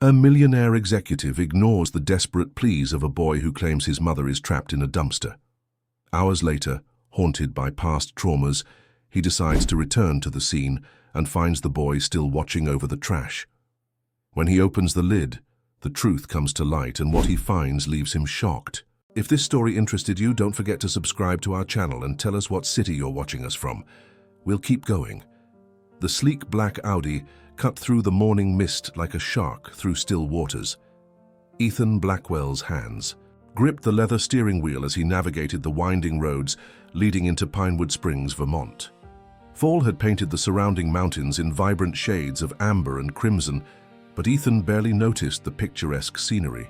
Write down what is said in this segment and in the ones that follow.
A millionaire executive ignores the desperate pleas of a boy who claims his mother is trapped in a dumpster. Hours later, haunted by past traumas, he decides to return to the scene and finds the boy still watching over the trash. When he opens the lid, the truth comes to light, and what he finds leaves him shocked. If this story interested you, don't forget to subscribe to our channel and tell us what city you're watching us from. We'll keep going. The sleek black Audi cut through the morning mist like a shark through still waters. Ethan Blackwell's hands gripped the leather steering wheel as he navigated the winding roads leading into Pinewood Springs, Vermont. Fall had painted the surrounding mountains in vibrant shades of amber and crimson, but Ethan barely noticed the picturesque scenery.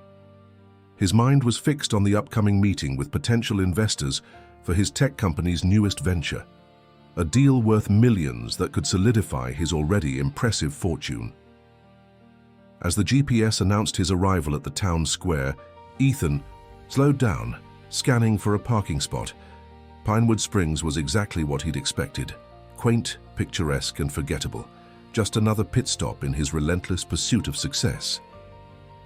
His mind was fixed on the upcoming meeting with potential investors for his tech company's newest venture, a deal worth millions that could solidify his already impressive fortune. As the GPS announced his arrival at the town square, Ethan slowed down, scanning for a parking spot. Pinewood Springs was exactly what he'd expected: quaint, picturesque, and forgettable. Just another pit stop in his relentless pursuit of success.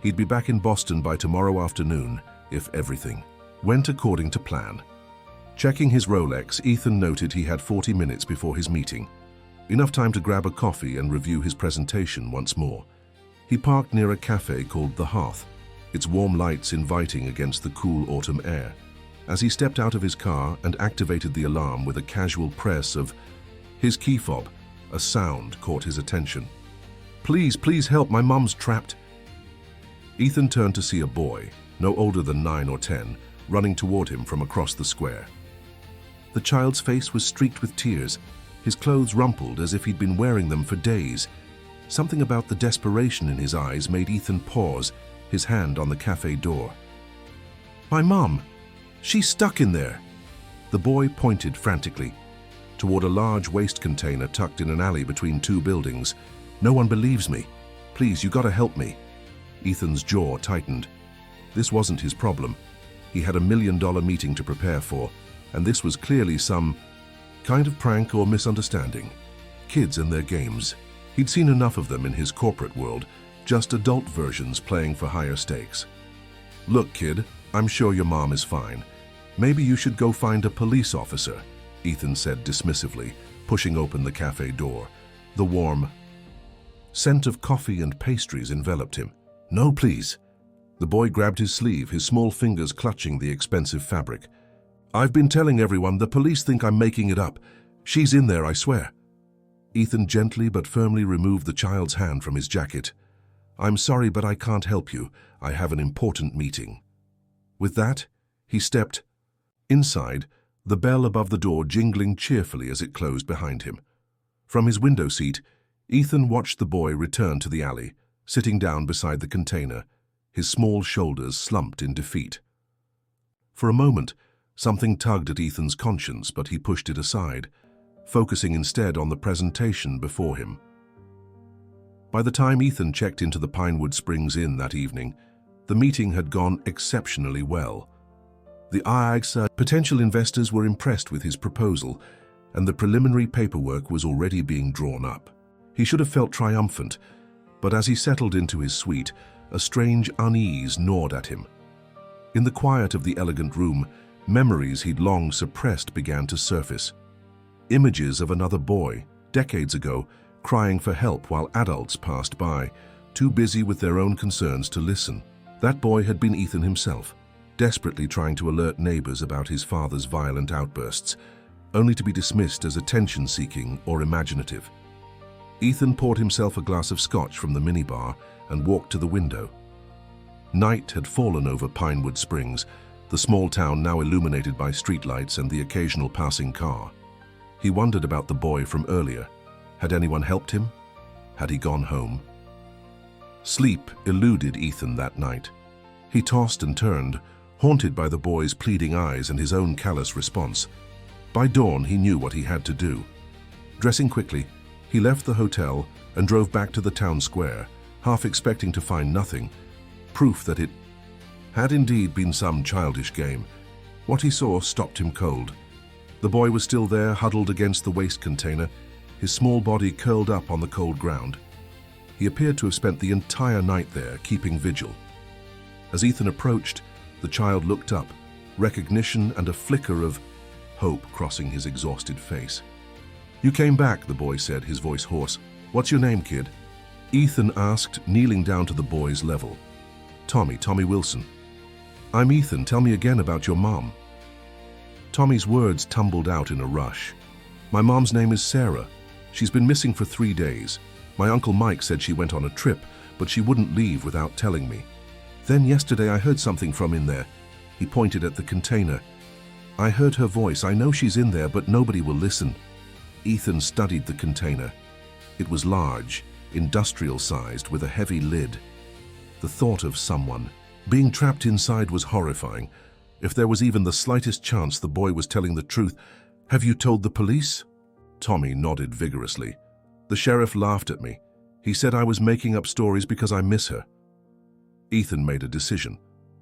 He'd be back in Boston by tomorrow afternoon, if everything went according to plan. Checking his Rolex, Ethan noted he had 40 minutes before his meeting. Enough time to grab a coffee and review his presentation once more. He parked near a cafe called The Hearth, its warm lights inviting against the cool autumn air. As he stepped out of his car and activated the alarm with a casual press of his key fob, a sound caught his attention. Please help, my mom's trapped." Ethan turned to see a boy, no older than 9 or 10, running toward him from across the square. The child's face was streaked with tears, his clothes rumpled as if he'd been wearing them for days. Something about the desperation in his eyes made Ethan pause, his hand on the cafe door. "My mom! She's stuck in there!" The boy pointed frantically toward a large waste container tucked in an alley between two buildings. "No one believes me. Please, you gotta help me." Ethan's jaw tightened. This wasn't his problem. He had $1 million meeting to prepare for, and this was clearly some kind of prank or misunderstanding. Kids and their games. He'd seen enough of them in his corporate world, just adult versions playing for higher stakes. "Look, kid, I'm sure your mom is fine. Maybe you should go find a police officer," Ethan said dismissively, pushing open the cafe door. The warm scent of coffee and pastries enveloped him. "No, please." The boy grabbed his sleeve, his small fingers clutching the expensive fabric. "I've been telling everyone. The police think I'm making it up. She's in there, I swear." Ethan gently but firmly removed the child's hand from his jacket. "I'm sorry, but I can't help you. I have an important meeting." With that, he stepped inside, the bell above the door jingling cheerfully as it closed behind him. From his window seat, Ethan watched the boy return to the alley, sitting down beside the container, his small shoulders slumped in defeat. For a moment, something tugged at Ethan's conscience, but he pushed it aside, focusing instead on the presentation before him. By the time Ethan checked into the Pinewood Springs Inn that evening, the meeting had gone exceptionally well. The potential investors were impressed with his proposal, and the preliminary paperwork was already being drawn up. He should have felt triumphant, but as he settled into his suite, a strange unease gnawed at him. In the quiet of the elegant room, memories he'd long suppressed began to surface. Images of another boy, decades ago, crying for help while adults passed by, too busy with their own concerns to listen. That boy had been Ethan himself, desperately trying to alert neighbors about his father's violent outbursts, only to be dismissed as attention-seeking or imaginative. Ethan poured himself a glass of scotch from the minibar and walked to the window. Night had fallen over Pinewood Springs, the small town now illuminated by streetlights and the occasional passing car. He wondered about the boy from earlier. Had anyone helped him? Had he gone home? Sleep eluded Ethan that night. He tossed and turned, haunted by the boy's pleading eyes and his own callous response. By dawn, he knew what he had to do. Dressing quickly, he left the hotel and drove back to the town square, half expecting to find nothing, proof that it had indeed been some childish game. What he saw stopped him cold. The boy was still there, huddled against the waste container, his small body curled up on the cold ground. He appeared to have spent the entire night there, keeping vigil. As Ethan approached, the child looked up, recognition and a flicker of hope crossing his exhausted face. "You came back," the boy said, his voice hoarse. "What's your name, kid?" Ethan asked, kneeling down to the boy's level. Tommy Wilson." "I'm Ethan. Tell me again about your mom." Tommy's words tumbled out in a rush. "My mom's name is Sarah. She's been missing for 3 days. My Uncle Mike said she went on a trip, but she wouldn't leave without telling me. Then yesterday I heard something from in there." He pointed at the container. "I heard her voice. I know she's in there, but nobody will listen." Ethan studied the container. It was large, industrial-sized, with a heavy lid. The thought of someone being trapped inside was horrifying. If there was even the slightest chance the boy was telling the truth. "Have you told the police?" Tommy nodded vigorously. "The sheriff laughed at me. He said I was making up stories because I miss her." Ethan made a decision.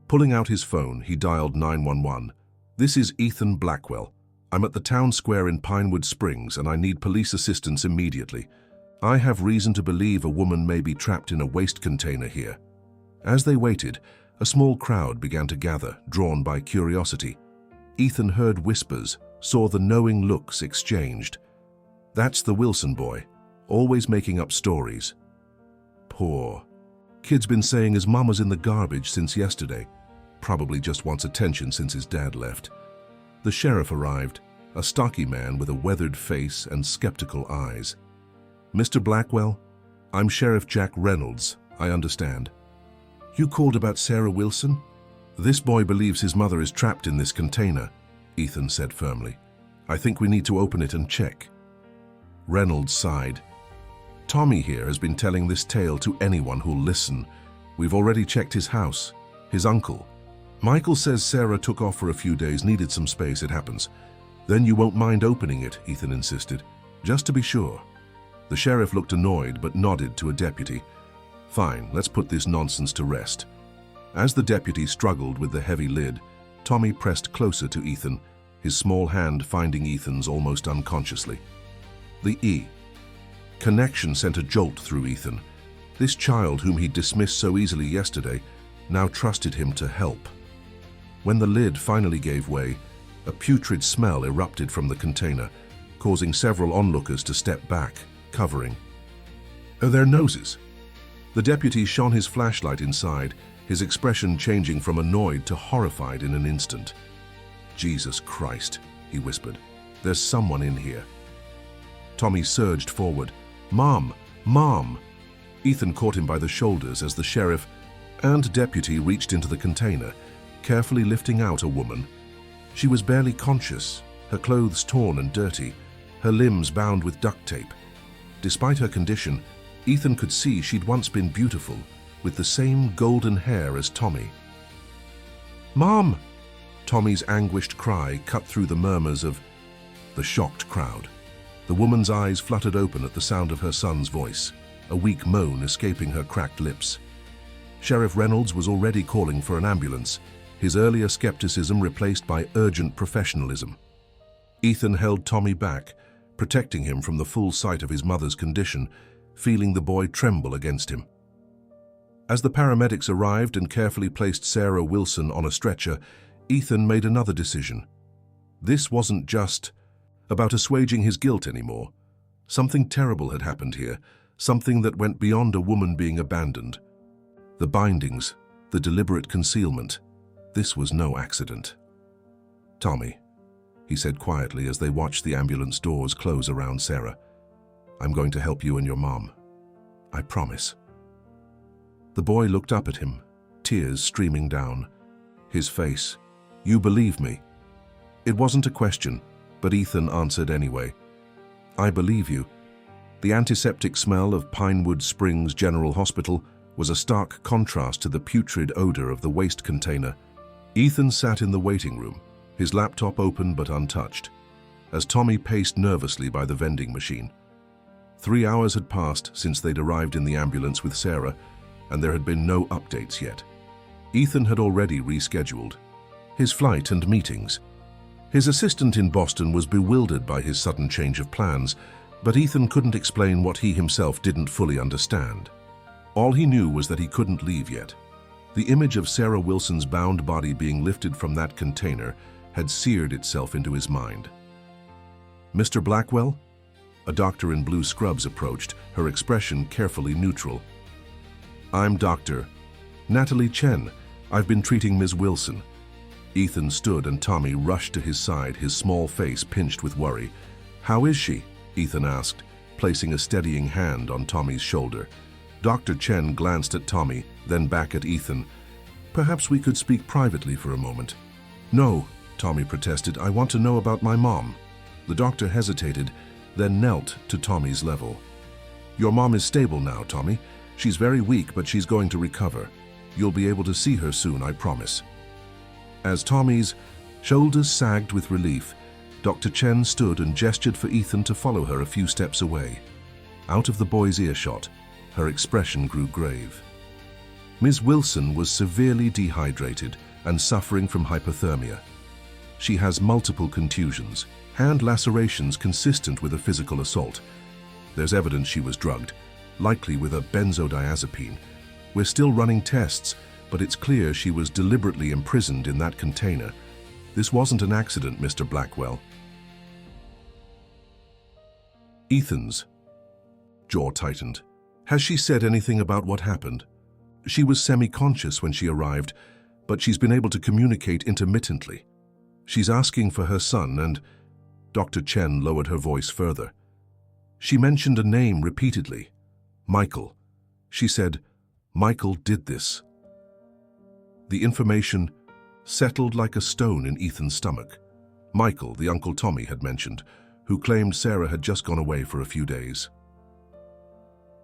Pulling out his phone, he dialed 911. "This is Ethan Blackwell. I'm at the town square in Pinewood Springs and I need police assistance immediately. I have reason to believe a woman may be trapped in a waste container here." As they waited, a small crowd began to gather, drawn by curiosity. Ethan heard whispers, saw the knowing looks exchanged. "That's the Wilson boy, always making up stories." "Poor. Kid's been saying his mama's in the garbage since yesterday. Probably just wants attention since his dad left." The sheriff arrived, a stocky man with a weathered face and skeptical eyes. "Mr. Blackwell, I'm Sheriff Jack Reynolds. I understand." "You called about Sarah Wilson?" "This boy believes his mother is trapped in this container," Ethan said firmly. "I think we need to open it and check." Reynolds sighed. "Tommy here has been telling this tale to anyone who'll listen. We've already checked his house, his uncle. Michael says Sarah took off for a few days, needed some space, it happens." "Then you won't mind opening it," Ethan insisted, "just to be sure." The sheriff looked annoyed but nodded to a deputy. "Fine, let's put this nonsense to rest." As the deputy struggled with the heavy lid, Tommy pressed closer to Ethan, his small hand finding Ethan's almost unconsciously. The connection sent a jolt through Ethan. This child whom he dismissed so easily yesterday now trusted him to help. When the lid finally gave way, a putrid smell erupted from the container, causing several onlookers to step back, covering their noses. The deputy shone his flashlight inside, his expression changing from annoyed to horrified in an instant. "Jesus Christ," he whispered. "There's someone in here." Tommy surged forward. "Mom! Mom!" Ethan caught him by the shoulders as the sheriff and deputy reached into the container, carefully lifting out a woman. She was barely conscious, her clothes torn and dirty, her limbs bound with duct tape. Despite her condition, Ethan could see she'd once been beautiful, with the same golden hair as Tommy. "Mom!" Tommy's anguished cry cut through the murmurs of the shocked crowd. The woman's eyes fluttered open at the sound of her son's voice, a weak moan escaping her cracked lips. Sheriff Reynolds was already calling for an ambulance, his earlier skepticism replaced by urgent professionalism. Ethan held Tommy back, protecting him from the full sight of his mother's condition, feeling the boy tremble against him. As the paramedics arrived and carefully placed Sarah Wilson on a stretcher, Ethan made another decision. This wasn't just about assuaging his guilt anymore. Something terrible had happened here, something that went beyond a woman being abandoned. The bindings, the deliberate concealment. This was no accident. "Tommy," he said quietly as they watched the ambulance doors close around Sarah, "I'm going to help you and your mom. I promise." The boy looked up at him, tears streaming down. His face, "You believe me?" It wasn't a question, but Ethan answered anyway. "I believe you." The antiseptic smell of Pinewood Springs General Hospital was a stark contrast to the putrid odor of the waste container. Ethan sat in the waiting room, his laptop open but untouched, as Tommy paced nervously by the vending machine. 3 hours had passed since they'd arrived in the ambulance with Sarah, and there had been no updates yet. Ethan had already rescheduled his flight and meetings. His assistant in Boston was bewildered by his sudden change of plans, but Ethan couldn't explain what he himself didn't fully understand. All he knew was that he couldn't leave yet. The image of Sarah Wilson's bound body being lifted from that container had seared itself into his mind. "Mr. Blackwell?" A doctor in blue scrubs approached, her expression carefully neutral. "I'm Dr. Natalie Chen. I've been treating Ms. Wilson." Ethan stood and Tommy rushed to his side, his small face pinched with worry. "How is she?" Ethan asked, placing a steadying hand on Tommy's shoulder. Dr. Chen glanced at Tommy, then back at Ethan. "Perhaps we could speak privately for a moment." "No," Tommy protested. "I want to know about my mom." The doctor hesitated, then knelt to Tommy's level. "Your mom is stable now, Tommy. She's very weak, but she's going to recover. You'll be able to see her soon, I promise." As Tommy's shoulders sagged with relief, Dr. Chen stood and gestured for Ethan to follow her a few steps away. Out of the boy's earshot, her expression grew grave. Ms. Wilson was severely dehydrated and suffering from hypothermia. She has multiple contusions, hand lacerations consistent with a physical assault. There's evidence she was drugged, likely with a benzodiazepine. We're still running tests, but it's clear she was deliberately imprisoned in that container. This wasn't an accident, Mr. Blackwell. Ethan's jaw tightened. Has she said anything about what happened? She was semi-conscious when she arrived, but she's been able to communicate intermittently. She's asking for her son and... Dr. Chen lowered her voice further. She mentioned a name repeatedly. Michael. She said, "Michael did this." The information settled like a stone in Ethan's stomach. Michael, the Uncle Tommy had mentioned, who claimed Sarah had just gone away for a few days.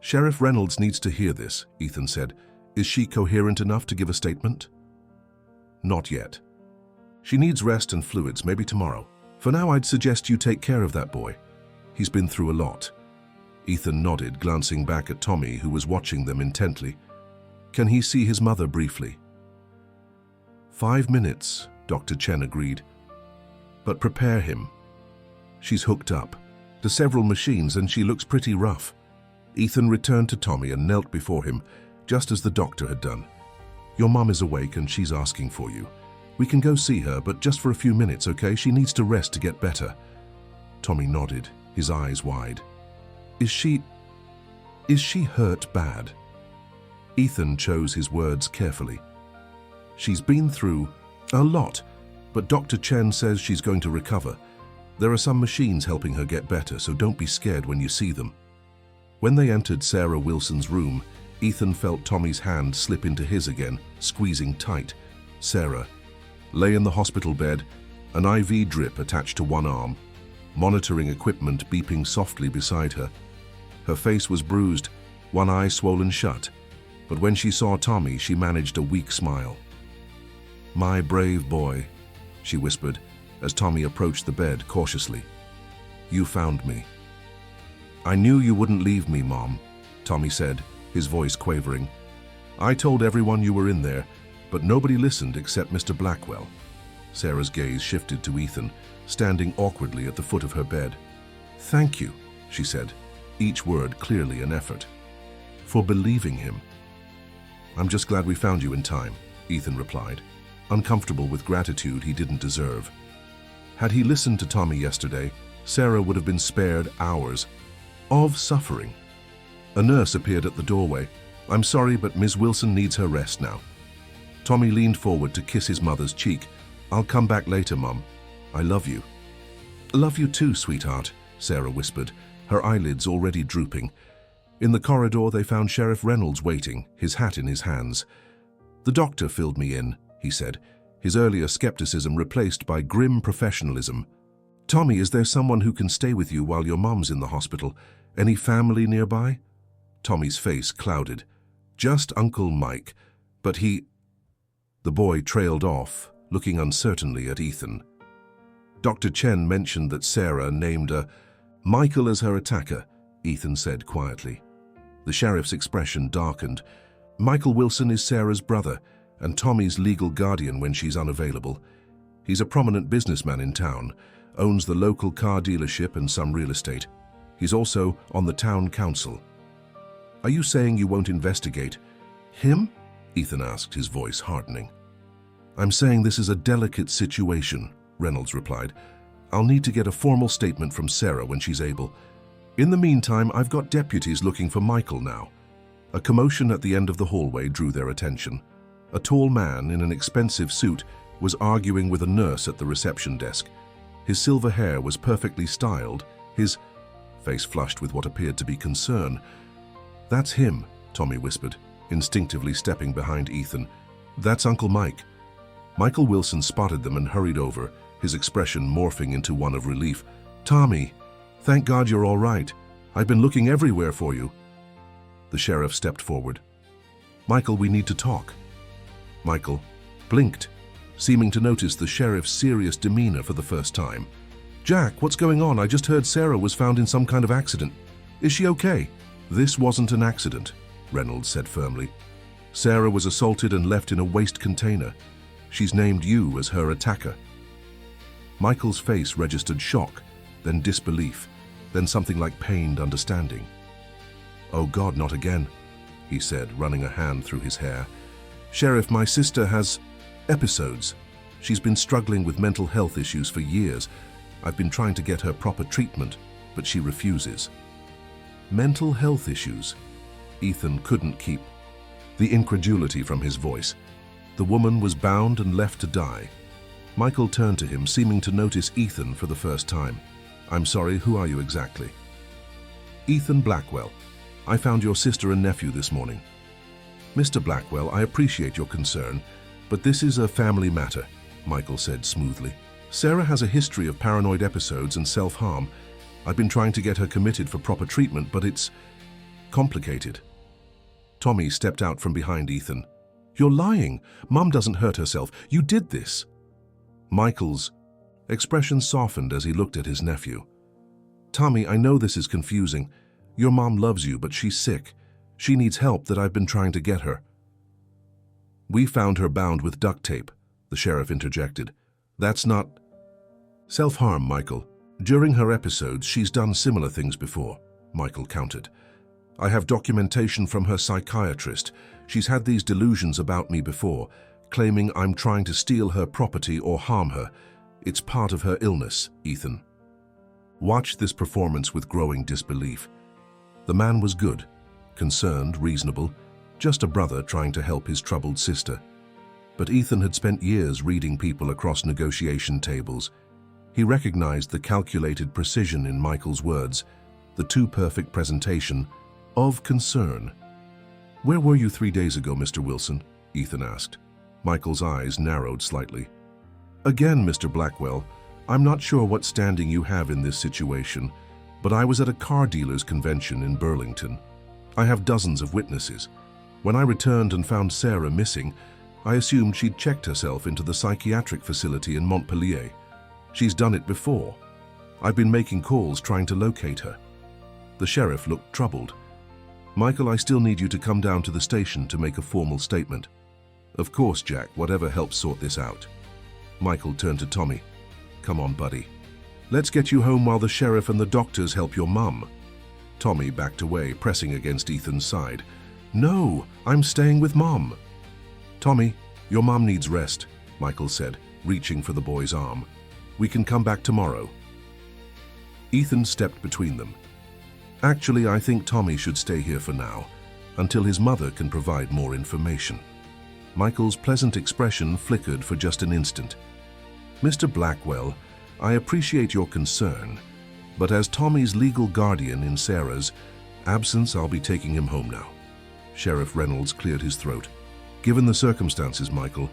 "Sheriff Reynolds needs to hear this," Ethan said. "Is she coherent enough to give a statement?" "Not yet. She needs rest and fluids, maybe tomorrow. For now, I'd suggest you take care of that boy. He's been through a lot." Ethan nodded, glancing back at Tommy, who was watching them intently. "Can he see his mother briefly?" 5 minutes, Dr. Chen agreed. "But prepare him. She's hooked up to several machines and she looks pretty rough." Ethan returned to Tommy and knelt before him, just as the doctor had done. "Your mom is awake and she's asking for you. We can go see her, but just for a few minutes, okay? She needs to rest to get better." Tommy nodded, his eyes wide. Is she hurt bad?" Ethan chose his words carefully. "She's been through a lot, but Dr. Chen says she's going to recover. There are some machines helping her get better, so don't be scared when you see them." When they entered Sarah Wilson's room, Ethan felt Tommy's hand slip into his again, squeezing tight. Sarah lay in the hospital bed, an IV drip attached to one arm, monitoring equipment beeping softly beside her. Her face was bruised, one eye swollen shut, but when she saw Tommy, she managed a weak smile. "My brave boy," she whispered as Tommy approached the bed cautiously. "You found me." "I knew you wouldn't leave me, Mom," Tommy said, his voice quavering. "I told everyone you were in there, but nobody listened except Mr. Blackwell." Sarah's gaze shifted to Ethan, standing awkwardly at the foot of her bed. "Thank you," she said, each word clearly an effort. "For believing him." "I'm just glad we found you in time," Ethan replied, uncomfortable with gratitude he didn't deserve. Had he listened to Tommy yesterday, Sarah would have been spared hours of suffering. A nurse appeared at the doorway. "I'm sorry, but Ms. Wilson needs her rest now." Tommy leaned forward to kiss his mother's cheek. "I'll come back later, Mom. I love you." "Love you too, sweetheart," Sarah whispered, her eyelids already drooping. In the corridor, they found Sheriff Reynolds waiting, his hat in his hands. "The doctor filled me in," he said, his earlier skepticism replaced by grim professionalism. "Tommy, is there someone who can stay with you while your mom's in the hospital? Any family nearby?" Tommy's face clouded. "Just Uncle Mike, but he—" The boy trailed off, looking uncertainly at Ethan. Dr. Chen mentioned that Sarah named Michael as her attacker, Ethan said quietly. The sheriff's expression darkened. "Michael Wilson is Sarah's brother and Tommy's legal guardian when she's unavailable. He's a prominent businessman in town, owns the local car dealership and some real estate. He's also on the town council." Are you saying you won't investigate him? Ethan asked, his voice hardening. I'm saying this is a delicate situation, Reynolds replied. I'll need to get a formal statement from Sarah when she's able. In the meantime, I've got deputies looking for Michael now. A commotion at the end of the hallway drew their attention. A tall man in an expensive suit was arguing with a nurse at the reception desk. His silver hair was perfectly styled, his face flushed with what appeared to be concern. That's him, Tommy whispered, instinctively stepping behind Ethan. That's Uncle Mike. Michael Wilson spotted them and hurried over, his expression morphing into one of relief. Tommy, thank God you're all right. I've been looking everywhere for you. The sheriff stepped forward. Michael, we need to talk. Michael blinked, seeming to notice the sheriff's serious demeanor for the first time. Jack, what's going on? I just heard Sarah was found in some kind of accident. Is she okay? This wasn't an accident, Reynolds said firmly. Sarah was assaulted and left in a waste container. She's named you as her attacker. Michael's face registered shock, then disbelief, then something like pained understanding. Oh God, not again, he said, running a hand through his hair. Sheriff, my sister has episodes. She's been struggling with mental health issues for years. I've been trying to get her proper treatment, but she refuses. Mental health issues? Ethan couldn't keep the incredulity from his voice. The woman was bound and left to die. Michael turned to him, seeming to notice Ethan for the first time. I'm sorry, who are you exactly? Ethan Blackwell. I found your sister and nephew this morning. Mr. Blackwell, I appreciate your concern, but this is a family matter, Michael said smoothly. Sarah has a history of paranoid episodes and self-harm. I've been trying to get her committed for proper treatment, but it's complicated. Tommy stepped out from behind Ethan. You're lying. Mum doesn't hurt herself. You did this. Michael's expression softened as he looked at his nephew. Tommy, I know this is confusing. Your mom loves you, but she's sick. She needs help that I've been trying to get her. We found her bound with duct tape, the sheriff interjected. That's not self-harm, Michael. During her episodes, she's done similar things before, Michael countered. I have documentation from her psychiatrist. She's had these delusions about me before, claiming I'm trying to steal her property or harm her. It's part of her illness, Ethan. Watched this performance with growing disbelief. The man was good, concerned, reasonable, just a brother trying to help his troubled sister. But Ethan had spent years reading people across negotiation tables. He recognized the calculated precision in Michael's words, the too-perfect presentation of concern. Where were you 3 days ago, Mr. Wilson? Ethan asked. Michael's eyes narrowed slightly. Again, Mr. Blackwell, I'm not sure what standing you have in this situation, but I was at a car dealers convention in Burlington. I have dozens of witnesses. When I returned and found Sarah missing, I assumed she'd checked herself into the psychiatric facility in Montpelier. She's done it before. I've been making calls trying to locate her. The sheriff looked troubled. Michael, I still need you to come down to the station to make a formal statement. Of course, Jack, whatever helps sort this out. Michael turned to Tommy. Come on, buddy. Let's get you home while the sheriff and the doctors help your mum. Tommy backed away, pressing against Ethan's side. No, I'm staying with Mom. Tommy, your mom needs rest, Michael said, reaching for the boy's arm. We can come back tomorrow. Ethan stepped between them. Actually, I think Tommy should stay here for now, until his mother can provide more information. Michael's pleasant expression flickered for just an instant. Mr. Blackwell, I appreciate your concern, but as Tommy's legal guardian in Sarah's absence, I'll be taking him home now. Sheriff Reynolds cleared his throat. Given the circumstances, Michael,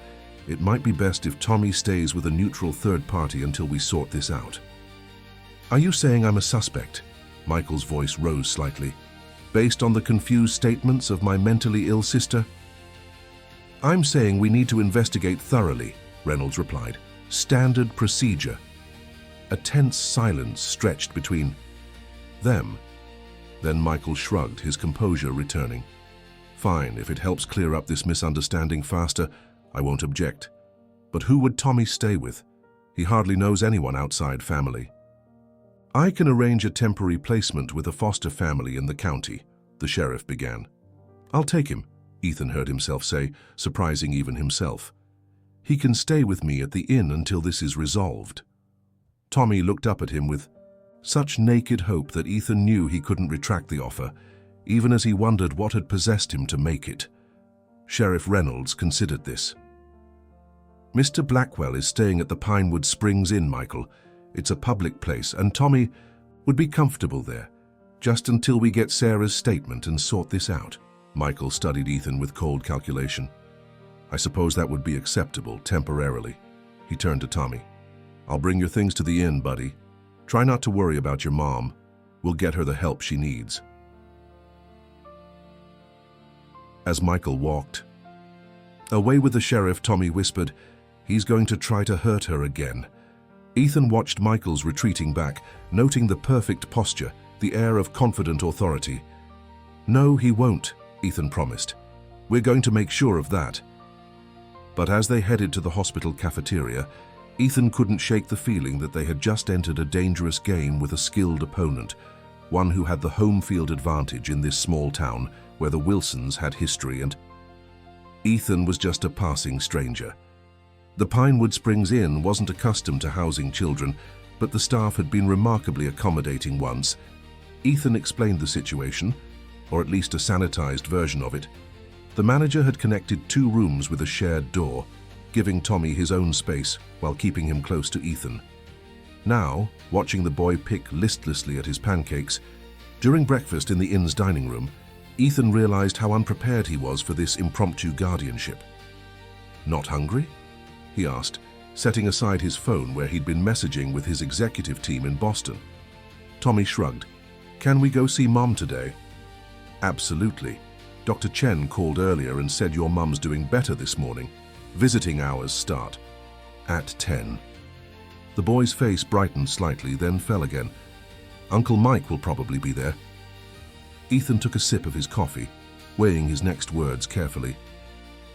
it might be best if Tommy stays with a neutral third party until we sort this out. Are you saying I'm a suspect? Michael's voice rose slightly. Based on the confused statements of my mentally ill sister? I'm saying we need to investigate thoroughly, Reynolds replied. Standard procedure. A tense silence stretched between them. Then Michael shrugged, his composure returning. Fine, if it helps clear up this misunderstanding faster, I won't object. But who would Tommy stay with? He hardly knows anyone outside family. I can arrange a temporary placement with a foster family in the county, the sheriff began. "I'll take him," Ethan heard himself say, surprising even himself. "He can stay with me at the inn until this is resolved." Tommy looked up at him with such naked hope that Ethan knew he couldn't retract the offer, even as he wondered what had possessed him to make it. Sheriff Reynolds considered this. "Mr. Blackwell is staying at the Pinewood Springs Inn, Michael. It's a public place, and Tommy would be comfortable there, just until we get Sarah's statement and sort this out." Michael studied Ethan with cold calculation. "I suppose that would be acceptable, temporarily." He turned to Tommy. "I'll bring your things to the inn, buddy. Try not to worry about your mom. We'll get her the help she needs." As Michael walked away with the sheriff, Tommy whispered, "He's going to try to hurt her again." Ethan watched Michael's retreating back, noting the perfect posture, the air of confident authority. "No, he won't," Ethan promised. "We're going to make sure of that." But as they headed to the hospital cafeteria, Ethan couldn't shake the feeling that they had just entered a dangerous game with a skilled opponent, one who had the home field advantage in this small town where the Wilsons had history, and Ethan was just a passing stranger. The Pinewood Springs Inn wasn't accustomed to housing children, but the staff had been remarkably accommodating once. Ethan explained the situation, or at least a sanitized version of it. The manager had connected 2 rooms with a shared door, giving Tommy his own space while keeping him close to Ethan. Now, watching the boy pick listlessly at his pancakes, during breakfast in the inn's dining room, Ethan realized how unprepared he was for this impromptu guardianship. "Not hungry?" he asked, setting aside his phone where he'd been messaging with his executive team in Boston. Tommy shrugged. "Can we go see Mom today?" "Absolutely. Dr. Chen called earlier and said your mum's doing better this morning. Visiting hours start at 10. The boy's face brightened slightly, then fell again. "Uncle Mike will probably be there." Ethan took a sip of his coffee, weighing his next words carefully.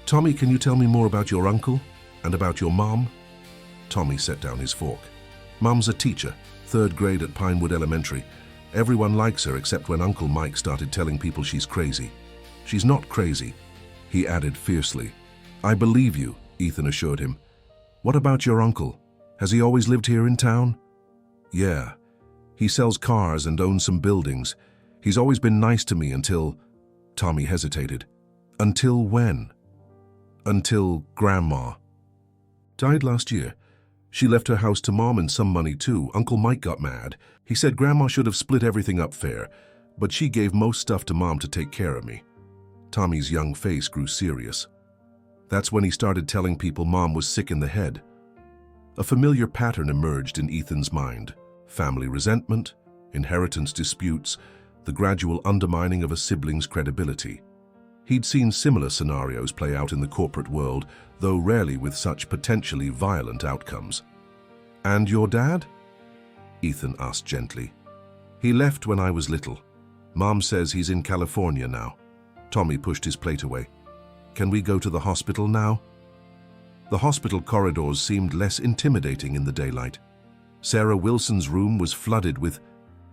"Tommy, can you tell me more about your uncle and about your mom?" Tommy set down his fork. "Mom's a teacher, 3rd grade at Pinewood Elementary. Everyone likes her except when Uncle Mike started telling people she's crazy." "She's not crazy," he added fiercely. "I believe you," Ethan assured him. "What about your uncle? Has he always lived here in town?" "Yeah. He sells cars and owns some buildings. He's always been nice to me until—" Tommy hesitated. "Until when?" "Until Grandma died last year. She left her house to Mom and some money too. Uncle Mike got mad. He said Grandma should have split everything up fair, but she gave most stuff to Mom to take care of me." Tommy's young face grew serious. That's when he started telling people Mom was sick in the head. A familiar pattern emerged in Ethan's mind. Family resentment, inheritance disputes, the gradual undermining of a sibling's credibility. He'd seen similar scenarios play out in the corporate world, though rarely with such potentially violent outcomes. "And your dad?" Ethan asked gently. "He left when I was little. Mom says he's in California now." Tommy pushed his plate away. "Can we go to the hospital now?" The hospital corridors seemed less intimidating in the daylight. Sarah Wilson's room was flooded with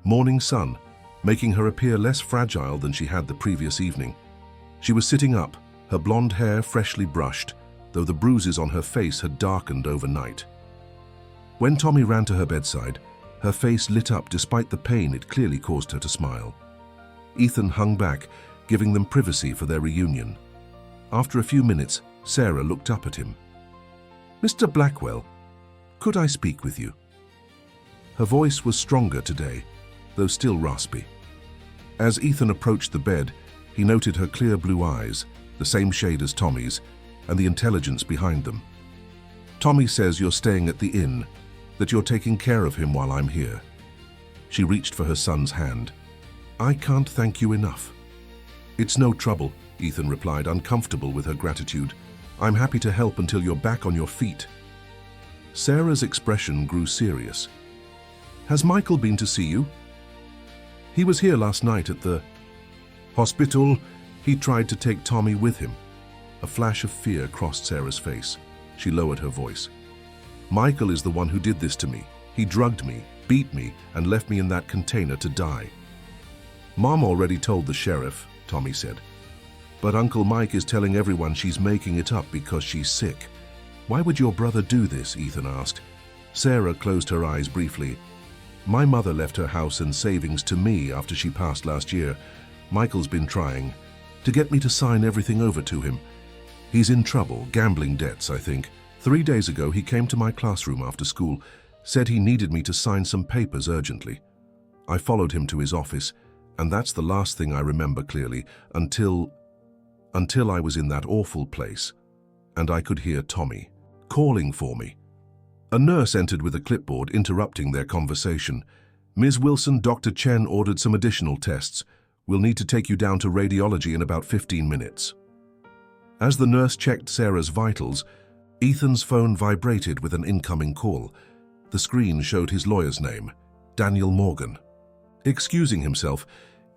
morning sun, making her appear less fragile than she had the previous evening. She was sitting up, her blonde hair freshly brushed, though the bruises on her face had darkened overnight. When Tommy ran to her bedside, her face lit up despite the pain it clearly caused her to smile. Ethan hung back, giving them privacy for their reunion. After a few minutes, Sarah looked up at him. "Mr. Blackwell, could I speak with you?" Her voice was stronger today, though still raspy. As Ethan approached the bed, he noted her clear blue eyes, the same shade as Tommy's, and the intelligence behind them. "Tommy says you're staying at the inn, that you're taking care of him while I'm here." She reached for her son's hand. "I can't thank you enough." "It's no trouble," Ethan replied, uncomfortable with her gratitude. "I'm happy to help until you're back on your feet." Sarah's expression grew serious. "Has Michael been to see you?" "He was here last night at the hospital. He tried to take Tommy with him." A flash of fear crossed Sarah's face. She lowered her voice. "Michael is the one who did this to me. He drugged me, beat me, and left me in that container to die." Mom already told the sheriff, Tommy said. But Uncle Mike is telling everyone she's making it up because she's sick. Why would your brother do this? Ethan asked. Sarah closed her eyes briefly. My mother left her house and savings to me after she passed last year. Michael's been trying to get me to sign everything over to him. He's in trouble, gambling debts, I think. 3 days ago, he came to my classroom after school, said he needed me to sign some papers urgently. I followed him to his office, and that's the last thing I remember clearly until I was in that awful place, and I could hear Tommy calling for me. A nurse entered with a clipboard, interrupting their conversation. Ms. Wilson, Dr. Chen ordered some additional tests. We'll need to take you down to radiology in about 15 minutes. As the nurse checked Sarah's vitals, Ethan's phone vibrated with an incoming call. The screen showed his lawyer's name, Daniel Morgan. Excusing himself,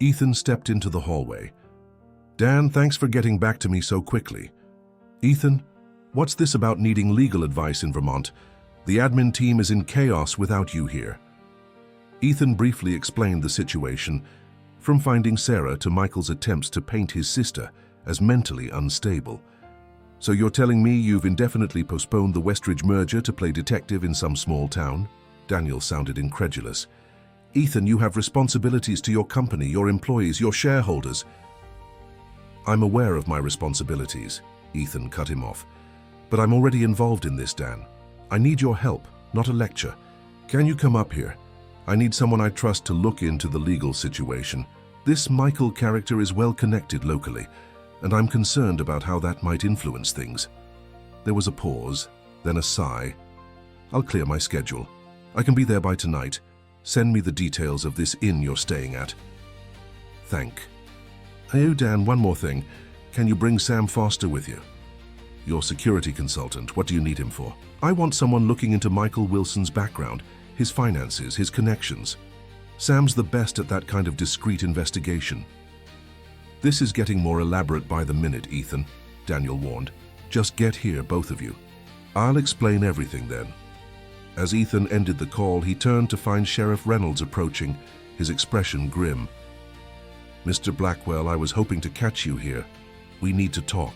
Ethan stepped into the hallway. Dan, thanks for getting back to me so quickly. Ethan, what's this about needing legal advice in Vermont? The admin team is in chaos without you here. Ethan briefly explained the situation, from finding Sarah to Michael's attempts to paint his sister as mentally unstable. So you're telling me you've indefinitely postponed the Westridge merger to play detective in some small town? Daniel sounded incredulous. Ethan, you have responsibilities to your company, your employees, your shareholders. I'm aware of my responsibilities, Ethan cut him off. But I'm already involved in this, Dan. I need your help, not a lecture. Can you come up here? I need someone I trust to look into the legal situation. This Michael character is well connected locally, and I'm concerned about how that might influence things. There was a pause, then a sigh. I'll clear my schedule. I can be there by tonight. Send me the details of this inn you're staying at. Oh, Dan, one more thing. Can you bring Sam Foster with you? Your security consultant, what do you need him for? I want someone looking into Michael Wilson's background, his finances, his connections. Sam's the best at that kind of discreet investigation. This is getting more elaborate by the minute, Ethan, Daniel warned. Just get here, both of you. I'll explain everything then. As Ethan ended the call, he turned to find Sheriff Reynolds approaching, his expression grim. Mr. Blackwell, I was hoping to catch you here. We need to talk.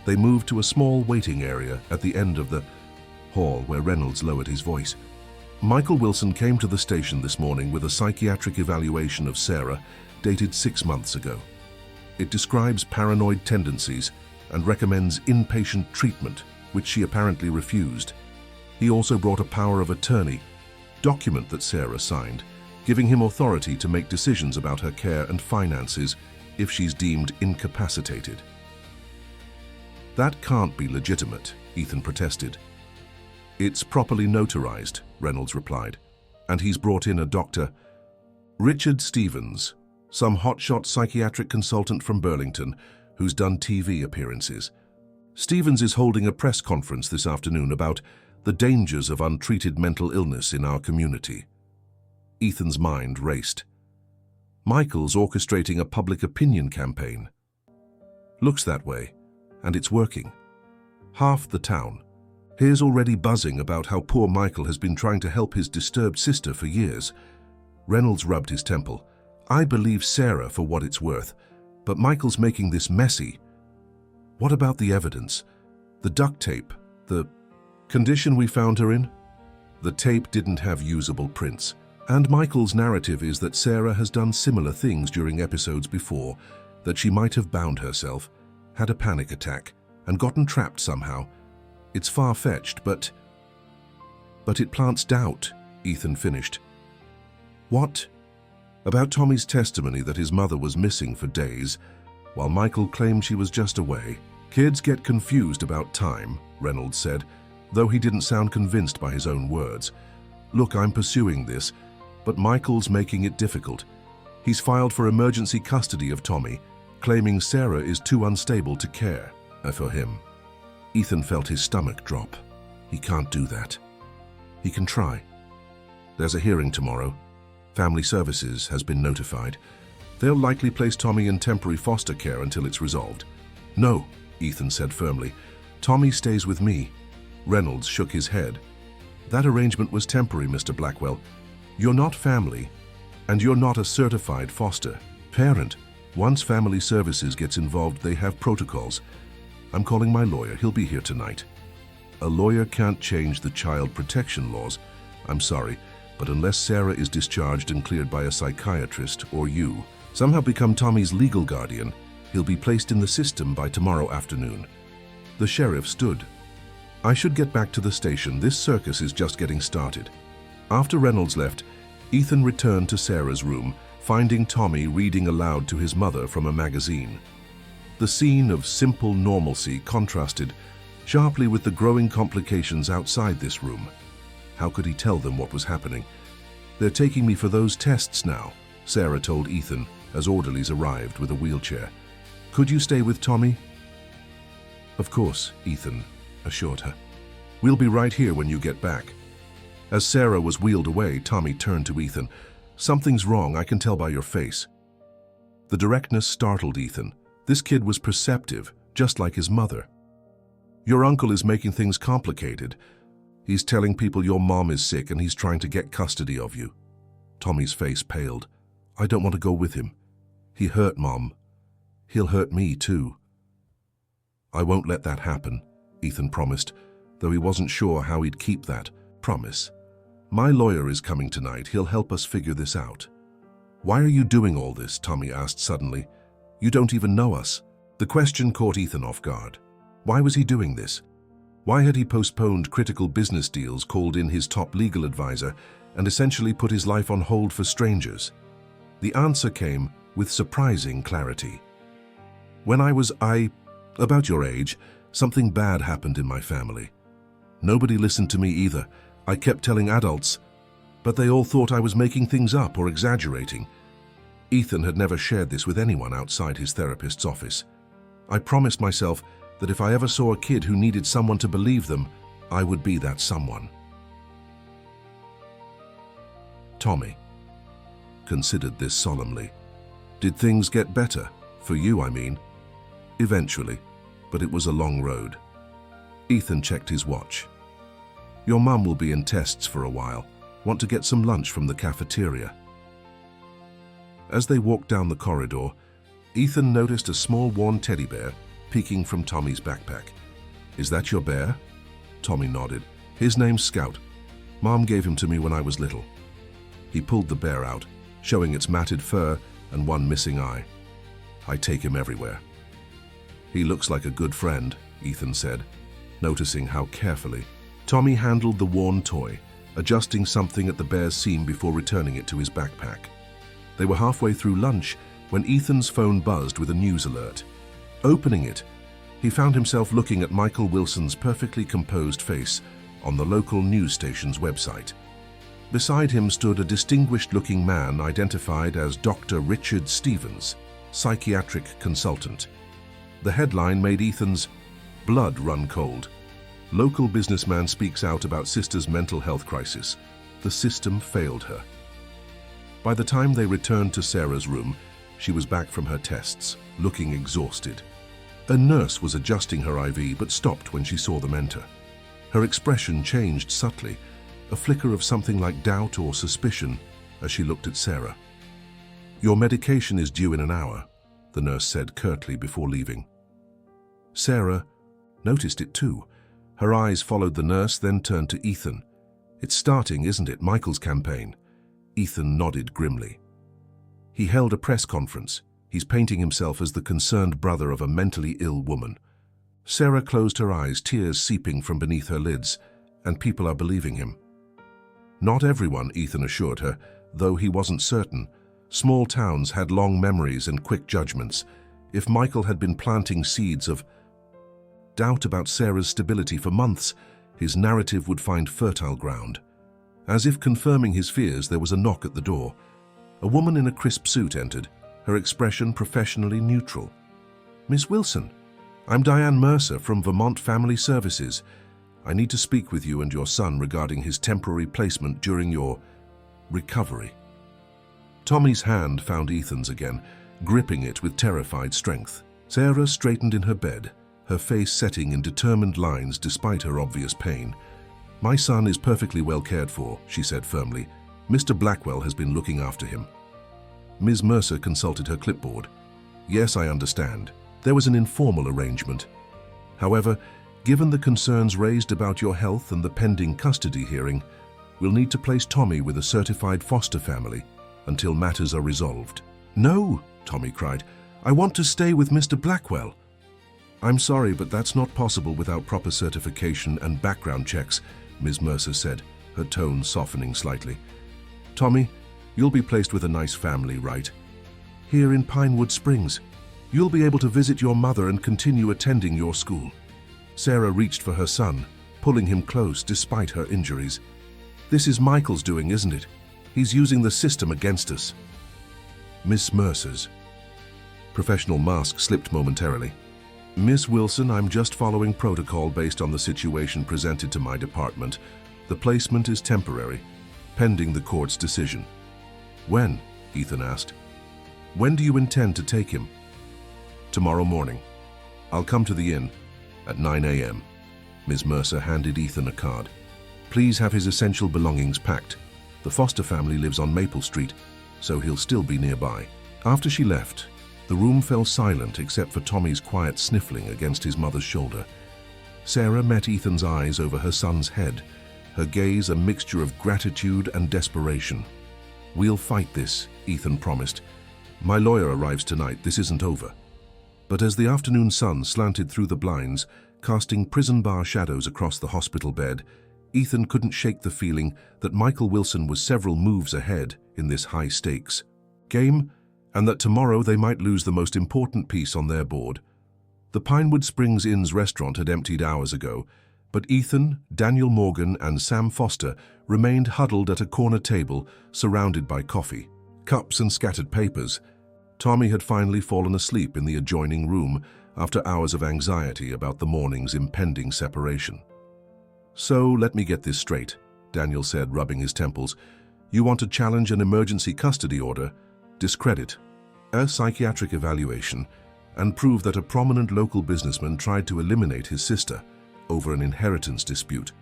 They moved to a small waiting area at the end of the hall where Reynolds lowered his voice. Michael Wilson came to the station this morning with a psychiatric evaluation of Sarah dated 6 months ago. It describes paranoid tendencies and recommends inpatient treatment, which she apparently refused. He also brought a power of attorney document that Sarah signed, giving him authority to make decisions about her care and finances if she's deemed incapacitated. That can't be legitimate, Ethan protested. It's properly notarized, Reynolds replied, and he's brought in a doctor, Richard Stevens, some hotshot psychiatric consultant from Burlington who's done TV appearances. Stevens is holding a press conference this afternoon about the dangers of untreated mental illness in our community. Ethan's mind raced. Michael's orchestrating a public opinion campaign. Looks that way, and it's working. Half the town. Here's already buzzing about how poor Michael has been trying to help his disturbed sister for years. Reynolds rubbed his temple. I believe Sarah for what it's worth, but Michael's making this messy. What about the evidence? The duct tape, the condition we found her in? The tape didn't have usable prints. And Michael's narrative is that Sarah has done similar things during episodes before, that she might have bound herself, had a panic attack, and gotten trapped somehow. It's far-fetched, but it plants doubt, Ethan finished. What? About Tommy's testimony that his mother was missing for days, while Michael claimed she was just away. Kids get confused about time, Reynolds said, though he didn't sound convinced by his own words. Look, I'm pursuing this, but Michael's making it difficult. He's filed for emergency custody of Tommy, claiming Sarah is too unstable to care for him. Ethan felt his stomach drop. He can't do that. He can try. There's a hearing tomorrow. Family Services has been notified. They'll likely place Tommy in temporary foster care until it's resolved. No, Ethan said firmly. Tommy stays with me. Reynolds shook his head. That arrangement was temporary, Mr. Blackwell. You're not family. And you're not a certified foster parent. Once family services gets involved, they have protocols. I'm calling my lawyer. He'll be here tonight. A lawyer can't change the child protection laws. I'm sorry, but unless Sarah is discharged and cleared by a psychiatrist, or you somehow become Tommy's legal guardian, he'll be placed in the system by tomorrow afternoon. The sheriff stood. I should get back to the station. This circus is just getting started. After Reynolds left, Ethan returned to Sarah's room, finding Tommy reading aloud to his mother from a magazine. The scene of simple normalcy contrasted sharply with the growing complications outside this room. How could he tell them what was happening? They're taking me for those tests now, Sarah told Ethan as orderlies arrived with a wheelchair. Could you stay with Tommy? Of course, Ethan assured her. We'll be right here when you get back. As Sarah was wheeled away, Tommy turned to Ethan. Something's wrong, I can tell by your face. The directness startled Ethan. This kid was perceptive, just like his mother. Your uncle is making things complicated. He's telling people your mom is sick and he's trying to get custody of you. Tommy's face paled. I don't want to go with him. He hurt Mom. He'll hurt me too. I won't let that happen, Ethan promised, though he wasn't sure how he'd keep that promise. My lawyer is coming tonight. He'll help us figure this out. Why are you doing all this? Tommy asked suddenly. You don't even know us. The question caught Ethan off guard. Why was he doing this? Why had he postponed critical business deals, called in his top legal advisor, and essentially put his life on hold for strangers? The answer came with surprising clarity. When I was about your age, something bad happened in my family. Nobody listened to me either. I kept telling adults, but they all thought I was making things up or exaggerating. Ethan had never shared this with anyone outside his therapist's office. I promised myself that if I ever saw a kid who needed someone to believe them, I would be that someone. Tommy considered this solemnly. Did things get better? For you, I mean. Eventually, but it was a long road. Ethan checked his watch. Your mum will be in tests for a while. Want to get some lunch from the cafeteria? As they walked down the corridor, Ethan noticed a small worn teddy bear peeking from Tommy's backpack. Is that your bear? Tommy nodded. His name's Scout. Mom gave him to me when I was little. He pulled the bear out, showing its matted fur and one missing eye. I take him everywhere. He looks like a good friend, Ethan said, noticing how carefully Tommy handled the worn toy, adjusting something at the bear's seam before returning it to his backpack. They were halfway through lunch when Ethan's phone buzzed with a news alert. Opening it, he found himself looking at Michael Wilson's perfectly composed face on the local news station's website. Beside him stood a distinguished-looking man identified as Dr. Richard Stevens, psychiatric consultant. The headline made Ethan's blood run cold. Local businessman speaks out about sister's mental health crisis. The system failed her. By the time they returned to Sarah's room, she was back from her tests, looking exhausted. A nurse was adjusting her IV but stopped when she saw them enter. Her expression changed subtly, a flicker of something like doubt or suspicion as she looked at Sarah. Your medication is due in an hour, the nurse said curtly before leaving. Sarah noticed it too. Her eyes followed the nurse, then turned to Ethan. It's starting, isn't it, Michael's campaign? Ethan nodded grimly. He held a press conference. He's painting himself as the concerned brother of a mentally ill woman. Sarah closed her eyes, tears seeping from beneath her lids, and people are believing him. Not everyone, Ethan assured her, though he wasn't certain. Small towns had long memories and quick judgments. If Michael had been planting seeds of doubt about Sarah's stability for months, his narrative would find fertile ground. As if confirming his fears, there was a knock at the door. A woman in a crisp suit entered, her expression professionally neutral. Miss Wilson, I'm Diane Mercer from Vermont Family Services. I need to speak with you and your son regarding his temporary placement during your recovery. Tommy's hand found Ethan's again, gripping it with terrified strength. Sarah straightened in her bed, her face setting in determined lines despite her obvious pain. My son is perfectly well cared for, she said firmly. Mr. Blackwell has been looking after him. Ms. Mercer consulted her clipboard. Yes, I understand. There was an informal arrangement. However, given the concerns raised about your health and the pending custody hearing, we'll need to place Tommy with a certified foster family until matters are resolved. No, Tommy cried. I want to stay with Mr. Blackwell. I'm sorry, but that's not possible without proper certification and background checks, Ms. Mercer said, her tone softening slightly. Tommy, you'll be placed with a nice family, right? Here in Pinewood Springs. You'll be able to visit your mother and continue attending your school. Sarah reached for her son, pulling him close despite her injuries. This is Michael's doing, isn't it? He's using the system against us. Miss Mercer's professional mask slipped momentarily. Miss Wilson, I'm just following protocol based on the situation presented to my department. The placement is temporary, pending the court's decision. When? Ethan asked. When do you intend to take him? Tomorrow morning. I'll come to the inn at 9 a.m. Ms. Mercer handed Ethan a card. Please have his essential belongings packed. The foster family lives on Maple Street, so he'll still be nearby. After she left, the room fell silent except for Tommy's quiet sniffling against his mother's shoulder. Sarah met Ethan's eyes over her son's head, her gaze a mixture of gratitude and desperation. We'll fight this, Ethan promised. My lawyer arrives tonight, this isn't over. But as the afternoon sun slanted through the blinds, casting prison bar shadows across the hospital bed, Ethan couldn't shake the feeling that Michael Wilson was several moves ahead in this high-stakes game, and that tomorrow they might lose the most important piece on their board. The Pinewood Springs Inn's restaurant had emptied hours ago, but Ethan, Daniel Morgan, and Sam Foster remained huddled at a corner table, surrounded by coffee, cups, and scattered papers. Tommy had finally fallen asleep in the adjoining room after hours of anxiety about the morning's impending separation. So, let me get this straight, Daniel said, rubbing his temples. You want to challenge an emergency custody order, discredit a psychiatric evaluation, and prove that a prominent local businessman tried to eliminate his sister over an inheritance dispute,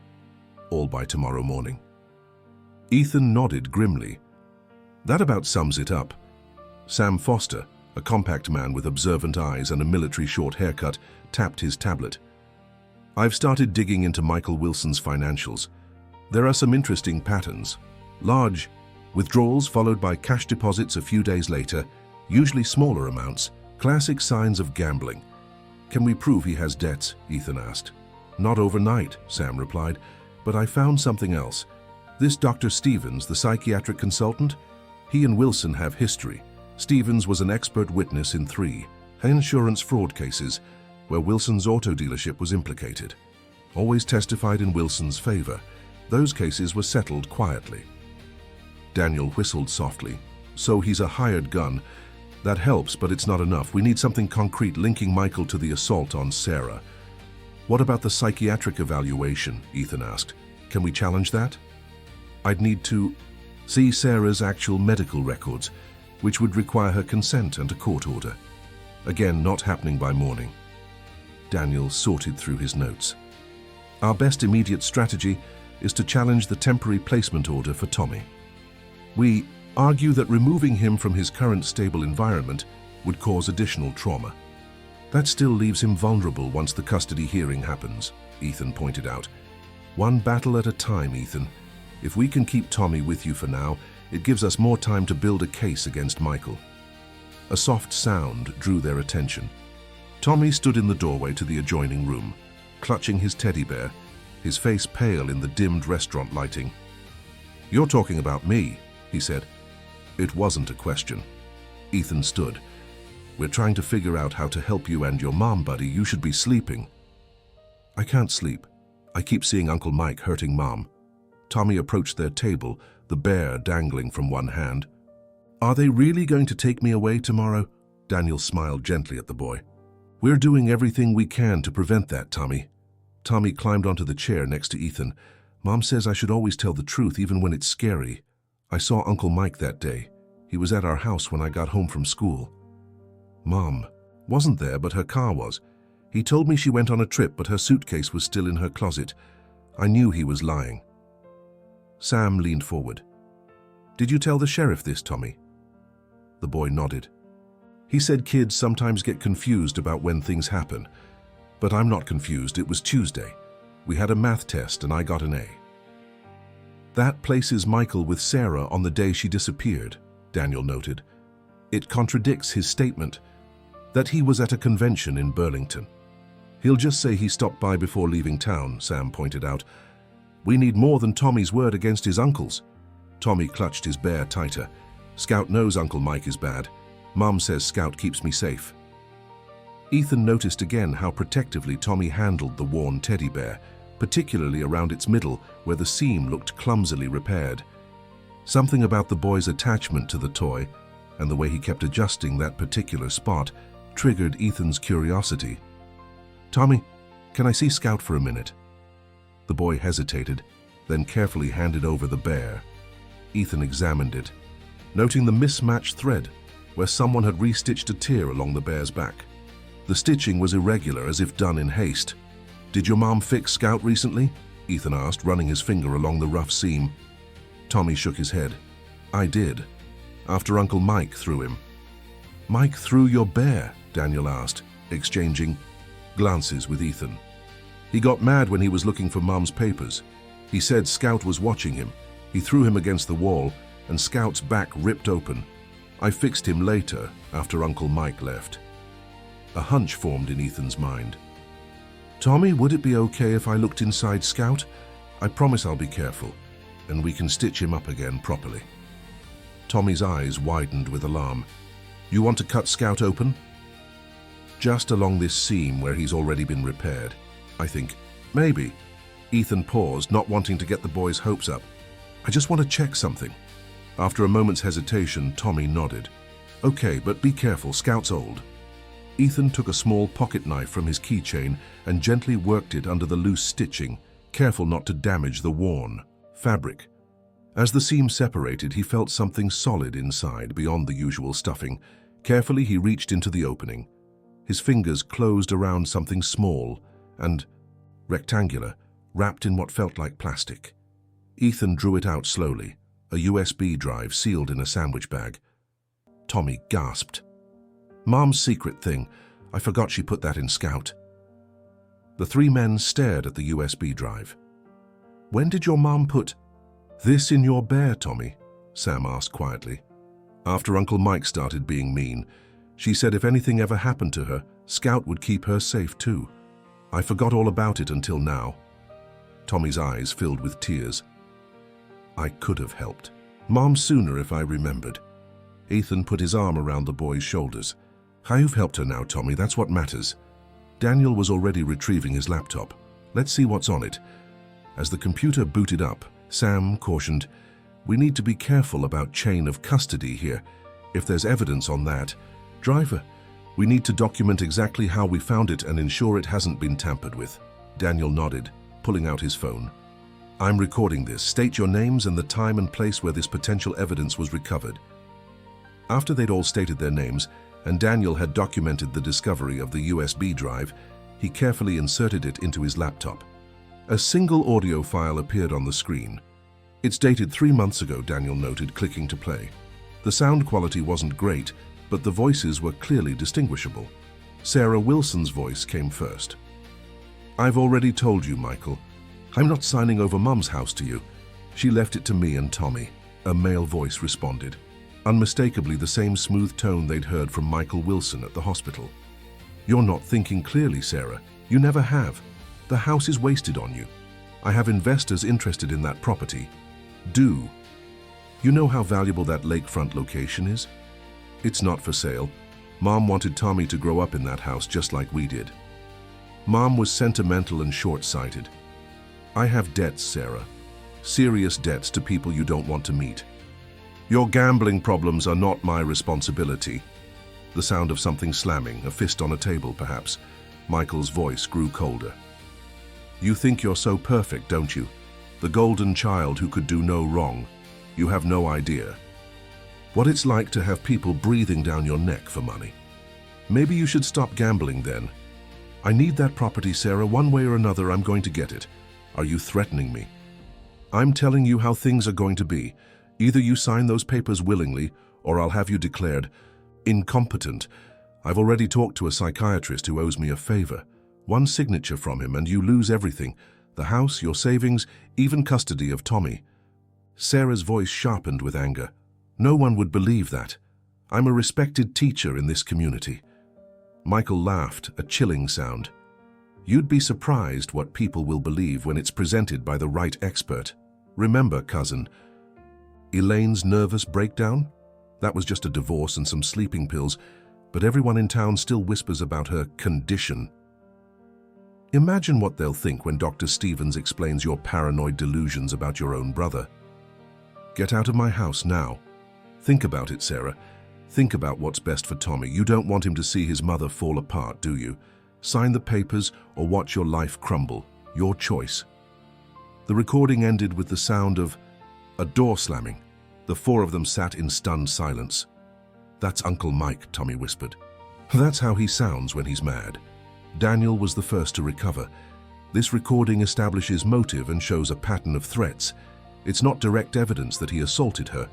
all by tomorrow morning. Ethan nodded grimly. That about sums it up. Sam Foster, a compact man with observant eyes and a military short haircut, tapped his tablet. I've started digging into Michael Wilson's financials. There are some interesting patterns. Large withdrawals followed by cash deposits a few days later, usually smaller amounts, classic signs of gambling. Can we prove he has debts? Ethan asked. Not overnight, Sam replied, but I found something else. This Dr. Stevens, the psychiatric consultant, he and Wilson have history. Stevens was an expert witness in 3 insurance fraud cases where Wilson's auto dealership was implicated. Always testified in Wilson's favor. Those cases were settled quietly. Daniel whistled softly. So he's a hired gun. That helps, but it's not enough. We need something concrete linking Michael to the assault on Sarah. What about the psychiatric evaluation? Ethan asked. Can we challenge that? I'd need to see Sarah's actual medical records, which would require her consent and a court order. Again, not happening by morning. Daniel sorted through his notes. Our best immediate strategy is to challenge the temporary placement order for Tommy. We argue that removing him from his current stable environment would cause additional trauma. That still leaves him vulnerable once the custody hearing happens, Ethan pointed out. One battle at a time, Ethan. If we can keep Tommy with you for now, it gives us more time to build a case against Michael. A soft sound drew their attention. Tommy stood in the doorway to the adjoining room, clutching his teddy bear, his face pale in the dimmed restaurant lighting. You're talking about me, he said. It wasn't a question. Ethan stood. We're trying to figure out how to help you and your mom, buddy. You should be sleeping. I can't sleep. I keep seeing Uncle Mike hurting Mom. Tommy approached their table, the bear dangling from one hand. Are they really going to take me away tomorrow? Daniel smiled gently at the boy. We're doing everything we can to prevent that, Tommy. Tommy climbed onto the chair next to Ethan. Mom says I should always tell the truth even when it's scary. I saw Uncle Mike that day. He was at our house when I got home from school. Mom wasn't there, but her car was. He told me she went on a trip, but her suitcase was still in her closet. I knew he was lying. Sam leaned forward. Did you tell the sheriff this, Tommy? The boy nodded. He said kids sometimes get confused about when things happen. But I'm not confused, it was Tuesday. We had a math test and I got an A. That places Michael with Sarah on the day she disappeared, Daniel noted. It contradicts his statement that he was at a convention in Burlington. He'll just say he stopped by before leaving town, Sam pointed out. We need more than Tommy's word against his uncle's. Tommy clutched his bear tighter. Scout knows Uncle Mike is bad. Mom says Scout keeps me safe. Ethan noticed again how protectively Tommy handled the worn teddy bear, particularly around its middle where the seam looked clumsily repaired. Something about the boy's attachment to the toy and the way he kept adjusting that particular spot triggered Ethan's curiosity. Tommy, can I see Scout for a minute? The boy hesitated, then carefully handed over the bear. Ethan examined it, noting the mismatched thread where someone had restitched a tear along the bear's back. The stitching was irregular, as if done in haste. Did your mom fix Scout recently? Ethan asked, running his finger along the rough seam. Tommy shook his head. I did, after Uncle Mike threw him. Mike threw your bear? Daniel asked, exchanging glances with Ethan. He got mad when he was looking for Mom's papers. He said Scout was watching him. He threw him against the wall, and Scout's back ripped open. I fixed him later, after Uncle Mike left. A hunch formed in Ethan's mind. Tommy, would it be okay if I looked inside Scout? I promise I'll be careful, and we can stitch him up again properly. Tommy's eyes widened with alarm. You want to cut Scout open? Just along this seam where he's already been repaired, I think. Maybe. Ethan paused, not wanting to get the boy's hopes up. I just want to check something. After a moment's hesitation, Tommy nodded. Okay, but be careful, Scout's old. Ethan took a small pocket knife from his keychain and gently worked it under the loose stitching, careful not to damage the worn fabric. As the seam separated, he felt something solid inside, beyond the usual stuffing. Carefully, he reached into the opening. His fingers closed around something small and rectangular, wrapped in what felt like plastic. Ethan drew it out slowly, a USB drive sealed in a sandwich bag. Tommy gasped. Mom's secret thing. I forgot she put that in Scout. The three men stared at the USB drive. When did your mom put this in your bear, Tommy? Sam asked quietly. After Uncle Mike started being mean, she said if anything ever happened to her, Scout would keep her safe too. I forgot all about it until now. Tommy's eyes filled with tears. I could have helped Mom sooner if I remembered. Ethan put his arm around the boy's shoulders. You've helped her now, Tommy, that's what matters. Daniel was already retrieving his laptop. Let's see what's on it. As the computer booted up, Sam cautioned, we need to be careful about chain of custody here. If there's evidence on that driver, we need to document exactly how we found it and ensure it hasn't been tampered with. Daniel nodded, pulling out his phone. I'm recording this. State your names and the time and place where this potential evidence was recovered. After they'd all stated their names, and Daniel had documented the discovery of the USB drive, he carefully inserted it into his laptop. A single audio file appeared on the screen. It's dated 3 months ago, Daniel noted, clicking to play. The sound quality wasn't great, but the voices were clearly distinguishable. Sarah Wilson's voice came first. I've already told you, Michael. I'm not signing over Mum's house to you. She left it to me and Tommy, a male voice responded. Unmistakably the same smooth tone they'd heard from Michael Wilson at the hospital. You're not thinking clearly, Sarah. You never have. The house is wasted on you. I have investors interested in that property. Do. You know how valuable that lakefront location is? It's not for sale. Mom wanted Tommy to grow up in that house just like we did. Mom was sentimental and short-sighted. I have debts, Sarah. Serious debts to people you don't want to meet. Your gambling problems are not my responsibility. The sound of something slamming, a fist on a table perhaps. Michael's voice grew colder. You think you're so perfect, don't you? The golden child who could do no wrong. You have no idea what it's like to have people breathing down your neck for money. Maybe you should stop gambling then. I need that property, Sarah. One way or another, I'm going to get it. Are you threatening me? I'm telling you how things are going to be. Either you sign those papers willingly, or I'll have you declared incompetent. I've already talked to a psychiatrist who owes me a favor. One signature from him and you lose everything. The house, your savings, even custody of Tommy." Sarah's voice sharpened with anger. "No one would believe that. I'm a respected teacher in this community." Michael laughed, a chilling sound. "You'd be surprised what people will believe when it's presented by the right expert. Remember, cousin, Elaine's nervous breakdown? That was just a divorce and some sleeping pills, but everyone in town still whispers about her condition. Imagine what they'll think when Dr. Stevens explains your paranoid delusions about your own brother. Get out of my house now. Think about it, Sarah. Think about what's best for Tommy. You don't want him to see his mother fall apart, do you? Sign the papers or watch your life crumble. Your choice." The recording ended with the sound of a door slamming. The four of them sat in stunned silence. "That's Uncle Mike," Tommy whispered. "That's how he sounds when he's mad." Daniel was the first to recover. This recording establishes motive and shows a pattern of threats. It's not direct evidence that he assaulted her,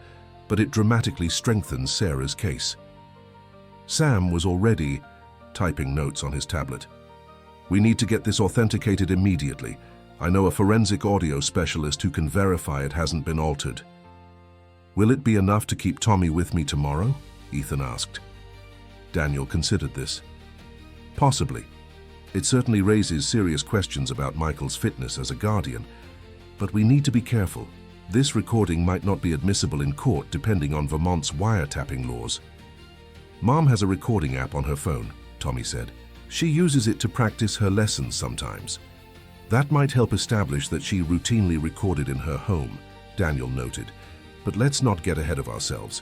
but it dramatically strengthens Sarah's case. Sam was already typing notes on his tablet. "We need to get this authenticated immediately. I know a forensic audio specialist who can verify it hasn't been altered." "Will it be enough to keep Tommy with me tomorrow?" Ethan asked. Daniel considered this. "Possibly. It certainly raises serious questions about Michael's fitness as a guardian. But we need to be careful. This recording might not be admissible in court depending on Vermont's wiretapping laws." "Mom has a recording app on her phone," Tommy said. "She uses it to practice her lessons sometimes. That might help establish that she routinely recorded in her home," Daniel noted. "But let's not get ahead of ourselves.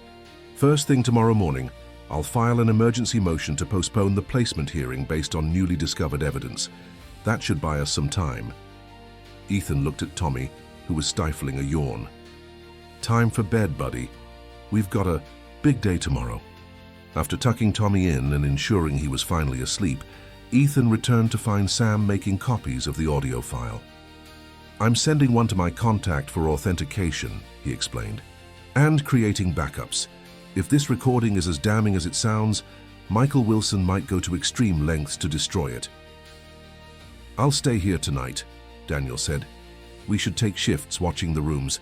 First thing tomorrow morning, I'll file an emergency motion to postpone the placement hearing based on newly discovered evidence. That should buy us some time." Ethan looked at Tommy, who was stifling a yawn. "Time for bed, buddy. We've got a big day tomorrow." After tucking Tommy in and ensuring he was finally asleep, Ethan returned to find Sam making copies of the audio file. "I'm sending one to my contact for authentication," he explained, "and creating backups. If this recording is as damning as it sounds, Michael Wilson might go to extreme lengths to destroy it." "I'll stay here tonight," Daniel said. "We should take shifts watching the rooms.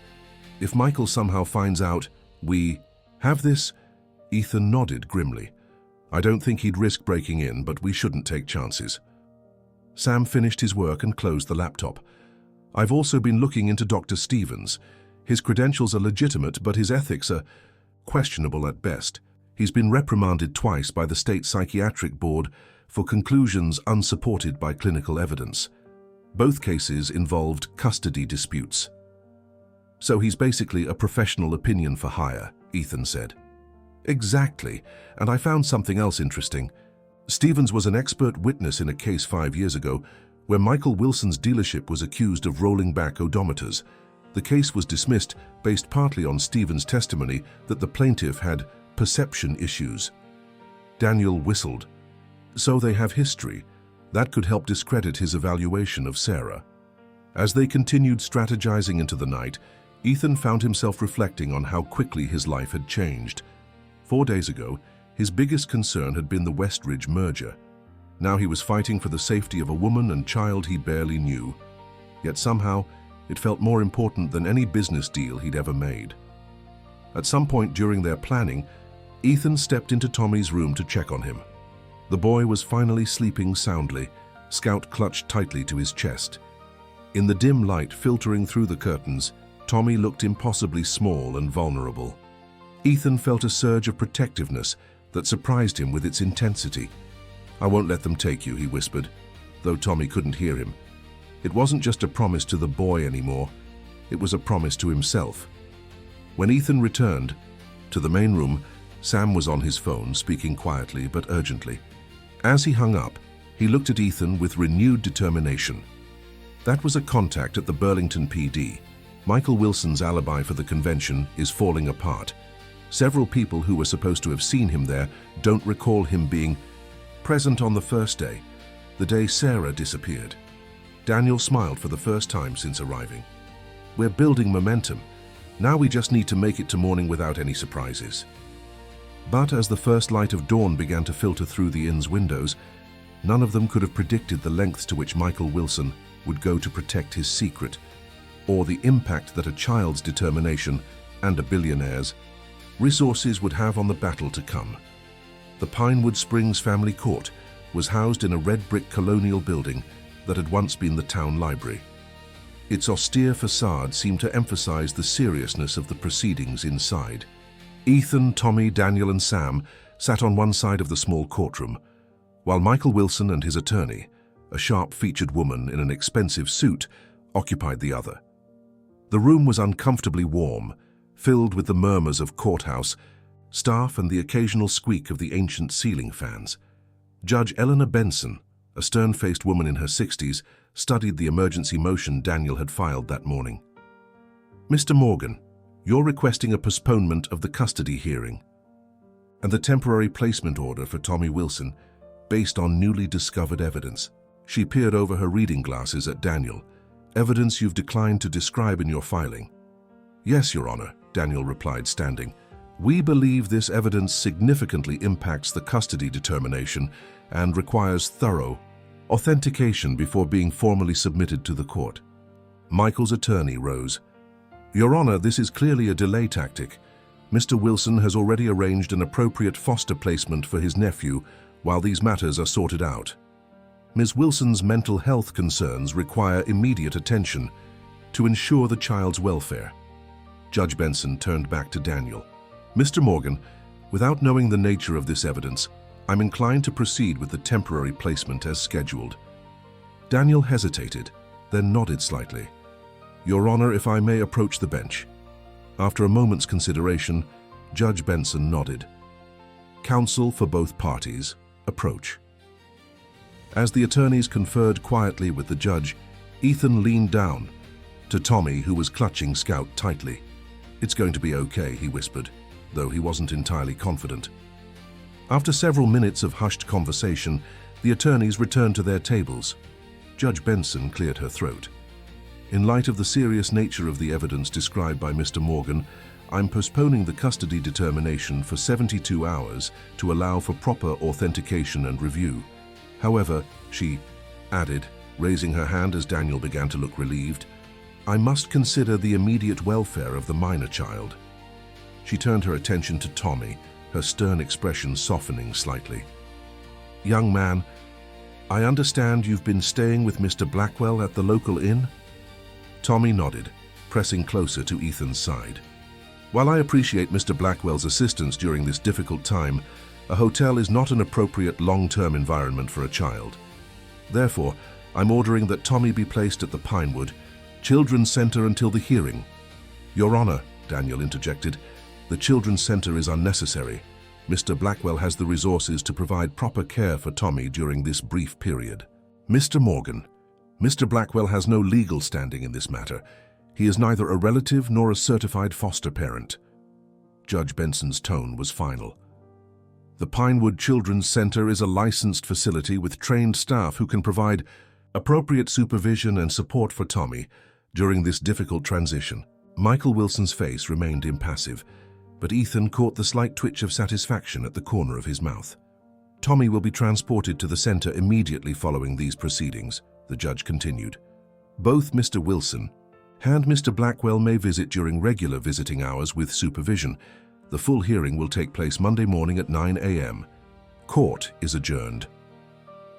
If Michael somehow finds out we have this..." Ethan nodded grimly. "I don't think he'd risk breaking in, but we shouldn't take chances." Sam finished his work and closed the laptop. "I've also been looking into Dr. Stevens. His credentials are legitimate, but his ethics are questionable at best. He's been reprimanded twice by the state psychiatric board for conclusions unsupported by clinical evidence. Both cases involved custody disputes." "So he's basically a professional opinion for hire," Ethan said. "Exactly, and I found something else interesting. Stevens was an expert witness in a case 5 years ago where Michael Wilson's dealership was accused of rolling back odometers. The case was dismissed based partly on Stevens' testimony that the plaintiff had perception issues." Daniel whistled. "So they have history. That could help discredit his evaluation of Sarah." As they continued strategizing into the night, Ethan found himself reflecting on how quickly his life had changed. 4 days ago, his biggest concern had been the Westridge merger. Now he was fighting for the safety of a woman and child he barely knew. Yet somehow, it felt more important than any business deal he'd ever made. At some point during their planning, Ethan stepped into Tommy's room to check on him. The boy was finally sleeping soundly, Scout clutched tightly to his chest. In the dim light filtering through the curtains, Tommy looked impossibly small and vulnerable. Ethan felt a surge of protectiveness that surprised him with its intensity. "I won't let them take you," he whispered, though Tommy couldn't hear him. It wasn't just a promise to the boy anymore, it was a promise to himself. When Ethan returned to the main room, Sam was on his phone, speaking quietly but urgently. As he hung up, he looked at Ethan with renewed determination. "That was a contact at the Burlington PD. Michael Wilson's alibi for the convention is falling apart. Several people who were supposed to have seen him there don't recall him being present on the first day, the day Sarah disappeared." Daniel smiled for the first time since arriving. "We're building momentum. Now we just need to make it to morning without any surprises." But as the first light of dawn began to filter through the inn's windows, none of them could have predicted the lengths to which Michael Wilson would go to protect his secret, or the impact that a child's determination and a billionaire's resources would have on the battle to come. The Pinewood Springs family court was housed in a red brick colonial building that had once been the town library. Its austere facade seemed to emphasize the seriousness of the proceedings inside. Ethan, Tommy, Daniel, and Sam sat on one side of the small courtroom, while Michael Wilson and his attorney, a sharp-featured woman in an expensive suit, occupied the other. The room was uncomfortably warm, filled with the murmurs of courthouse staff and the occasional squeak of the ancient ceiling fans. Judge Eleanor Benson, a stern-faced woman in her 60s, studied the emergency motion Daniel had filed that morning. "Mr. Morgan, you're requesting a postponement of the custody hearing and the temporary placement order for Tommy Wilson based on newly discovered evidence." She peered over her reading glasses at Daniel. "Evidence you've declined to describe in your filing." "Yes, Your Honor," Daniel replied, standing. "We believe this evidence significantly impacts the custody determination and requires thorough authentication before being formally submitted to the court." Michael's attorney rose. "Your Honor, this is clearly a delay tactic. Mr. Wilson has already arranged an appropriate foster placement for his nephew while these matters are sorted out. Ms. Wilson's mental health concerns require immediate attention to ensure the child's welfare." Judge Benson turned back to Daniel. "Mr. Morgan, without knowing the nature of this evidence, I'm inclined to proceed with the temporary placement as scheduled." Daniel hesitated, then nodded slightly. "Your Honor, if I may approach the bench." After a moment's consideration, Judge Benson nodded. "Counsel for both parties, approach." As the attorneys conferred quietly with the judge, Ethan leaned down to Tommy, who was clutching Scout tightly. "It's going to be okay," he whispered, though he wasn't entirely confident. After several minutes of hushed conversation, the attorneys returned to their tables. Judge Benson cleared her throat. "In light of the serious nature of the evidence described by Mr. Morgan, I'm postponing the custody determination for 72 hours to allow for proper authentication and review. However," she added, raising her hand as Daniel began to look relieved, "I must consider the immediate welfare of the minor child." She turned her attention to Tommy, her stern expression softening slightly. "Young man, I understand you've been staying with Mr. Blackwell at the local inn?" Tommy nodded, pressing closer to Ethan's side. "While I appreciate Mr. Blackwell's assistance during this difficult time, a hotel is not an appropriate long-term environment for a child. Therefore, I'm ordering that Tommy be placed at the Pinewood Children's Center until the hearing." "Your Honor," Daniel interjected, "the Children's Center is unnecessary. Mr. Blackwell has the resources to provide proper care for Tommy during this brief period." "Mr. Morgan, Mr. Blackwell has no legal standing in this matter. He is neither a relative nor a certified foster parent." Judge Benson's tone was final. "The Pinewood Children's Center is a licensed facility with trained staff who can provide appropriate supervision and support for Tommy during this difficult transition." Michael Wilson's face remained impassive, but Ethan caught the slight twitch of satisfaction at the corner of his mouth. "Tommy will be transported to the center immediately following these proceedings," the judge continued. "Both Mr. Wilson and Mr. Blackwell may visit during regular visiting hours with supervision. The full hearing will take place Monday morning at 9 a.m. Court is adjourned."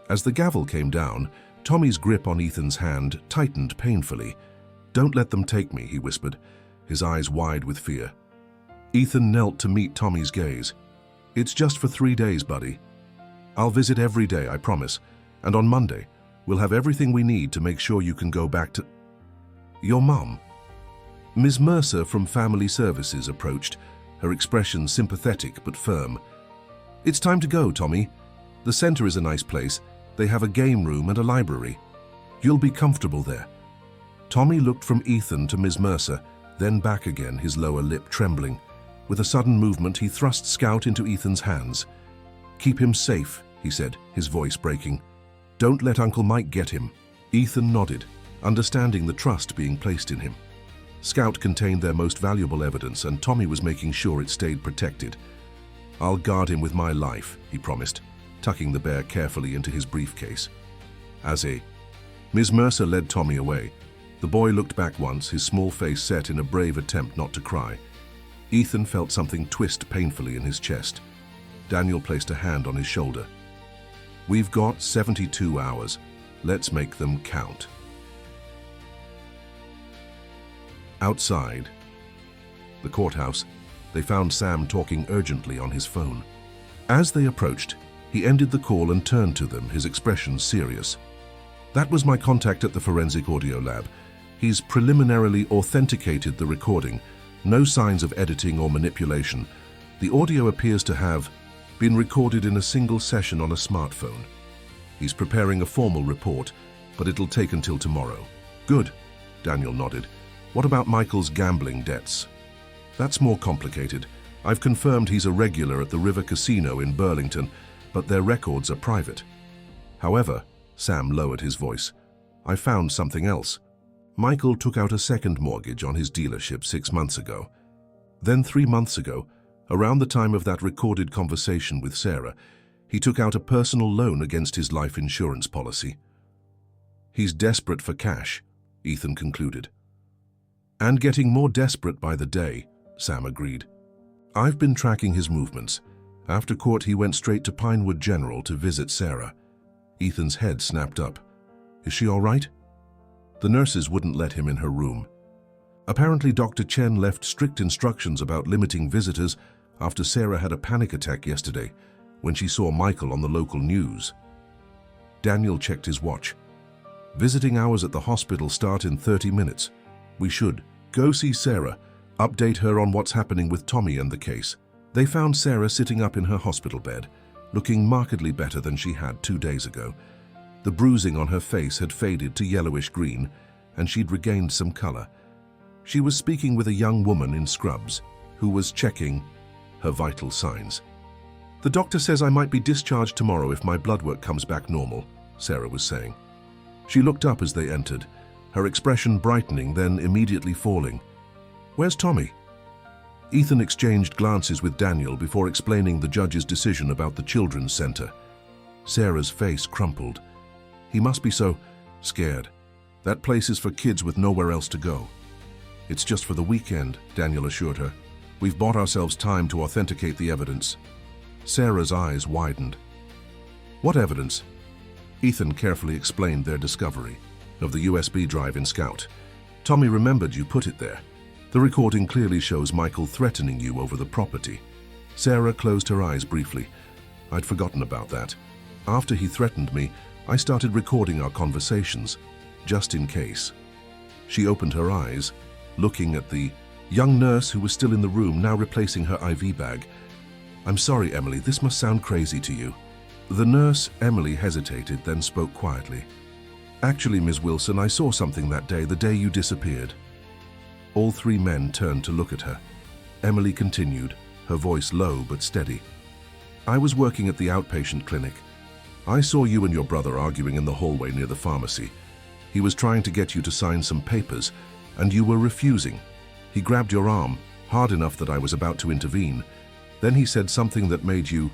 As the gavel came down, Tommy's grip on Ethan's hand tightened painfully. "Don't let them take me," he whispered, his eyes wide with fear. Ethan knelt to meet Tommy's gaze. "It's just for 3 days, buddy. I'll visit every day, I promise. And on Monday, we'll have everything we need to make sure you can go back to..." "Your mom?" Ms. Mercer from Family Services approached, her expression sympathetic but firm. "It's time to go, Tommy. The center is a nice place. They have a game room and a library. You'll be comfortable there." Tommy looked from Ethan to Ms. Mercer, then back again, his lower lip trembling. With a sudden movement, he thrust Scout into Ethan's hands. "Keep him safe," he said, his voice breaking. "Don't let Uncle Mike get him." Ethan nodded, understanding the trust being placed in him. Scout contained their most valuable evidence, and Tommy was making sure it stayed protected. I'll guard him with my life, he promised, tucking the bear carefully into his briefcase. Ms. Mercer led Tommy away. The boy looked back once, his small face set in a brave attempt not to cry. Ethan felt something twist painfully in his chest. Daniel placed a hand on his shoulder. We've got 72 hours. Let's make them count. Outside the courthouse, they found Sam talking urgently on his phone. As they approached, he ended the call and turned to them, his expression serious. That was my contact at the forensic audio lab. He's preliminarily authenticated the recording. No signs of editing or manipulation. The audio appears to have been recorded in a single session on a smartphone. He's preparing a formal report, but it'll take until tomorrow. Good, Daniel nodded. What about Michael's gambling debts? That's more complicated. I've confirmed he's a regular at the River Casino in Burlington, but their records are private. However, Sam lowered his voice, I found something else. Michael took out a second mortgage on his dealership 6 months ago. Then 3 months ago, around the time of that recorded conversation with Sarah, he took out a personal loan against his life insurance policy. He's desperate for cash, Ethan concluded. And getting more desperate by the day, Sam agreed. I've been tracking his movements. After court, he went straight to Pinewood General to visit Sarah. Ethan's head snapped up. Is she all right? The nurses wouldn't let him in her room. Apparently, Dr. Chen left strict instructions about limiting visitors after Sarah had a panic attack yesterday when she saw Michael on the local news. Daniel checked his watch. Visiting hours at the hospital start in 30 minutes. We should go see Sarah, update her on what's happening with Tommy and the case. They found Sarah sitting up in her hospital bed, looking markedly better than she had 2 days ago. The bruising on her face had faded to yellowish green, and she'd regained some color. She was speaking with a young woman in scrubs, who was checking her vital signs. The doctor says I might be discharged tomorrow if my blood work comes back normal, Sarah was saying. She looked up as they entered, her expression brightening, then immediately falling. Where's Tommy? Ethan exchanged glances with Daniel before explaining the judge's decision about the children's center. Sarah's face crumpled. He must be so scared. That place is for kids with nowhere else to go. It's just for the weekend, Daniel assured her. We've bought ourselves time to authenticate the evidence. Sarah's eyes widened. What evidence? Ethan carefully explained their discovery of the USB drive in Scout. Tommy remembered you put it there. The recording clearly shows Michael threatening you over the property. Sarah closed her eyes briefly. I'd forgotten about that. After he threatened me, I started recording our conversations, just in case. She opened her eyes, looking at the young nurse who was still in the room, now replacing her IV bag. I'm sorry, Emily, this must sound crazy to you. The nurse, Emily, hesitated, then spoke quietly. Actually, Ms. Wilson, I saw something that day, the day you disappeared. All three men turned to look at her. Emily continued, her voice low but steady. I was working at the outpatient clinic. I saw you and your brother arguing in the hallway near the pharmacy. He was trying to get you to sign some papers, and you were refusing. He grabbed your arm, hard enough that I was about to intervene. Then he said something that made you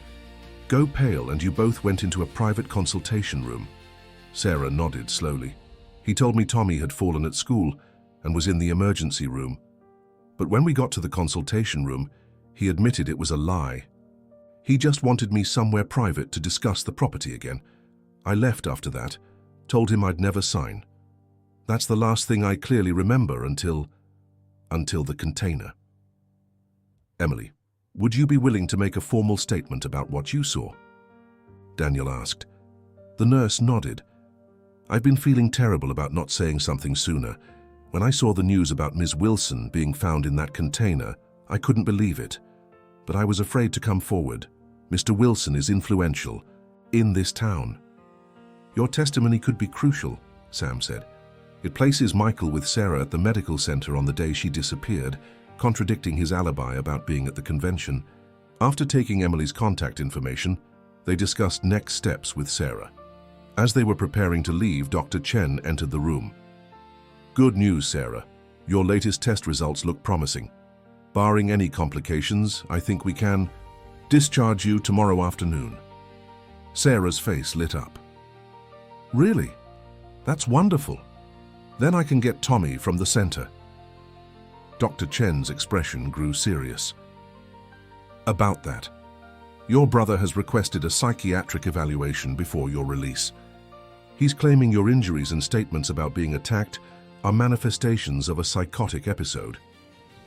go pale, and you both went into a private consultation room. Sarah nodded slowly. He told me Tommy had fallen at school and was in the emergency room. But when we got to the consultation room, he admitted it was a lie. He just wanted me somewhere private to discuss the property again. I left after that, told him I'd never sign. That's the last thing I clearly remember until the container. Emily, would you be willing to make a formal statement about what you saw? Daniel asked. The nurse nodded. I've been feeling terrible about not saying something sooner. When I saw the news about Ms. Wilson being found in that container, I couldn't believe it. But I was afraid to come forward. Mr. Wilson is influential in this town. Your testimony could be crucial, Sam said. It places Michael with Sarah at the medical center on the day she disappeared, contradicting his alibi about being at the convention. After taking Emily's contact information, they discussed next steps with Sarah. As they were preparing to leave, Dr. Chen entered the room. Good news, Sarah. Your latest test results look promising. Barring any complications, I think we can Discharge you tomorrow afternoon." Sarah's face lit up. "Really? That's wonderful. Then I can get Tommy from the center." Dr. Chen's expression grew serious. "About that, your brother has requested a psychiatric evaluation before your release. He's claiming your injuries and statements about being attacked are manifestations of a psychotic episode."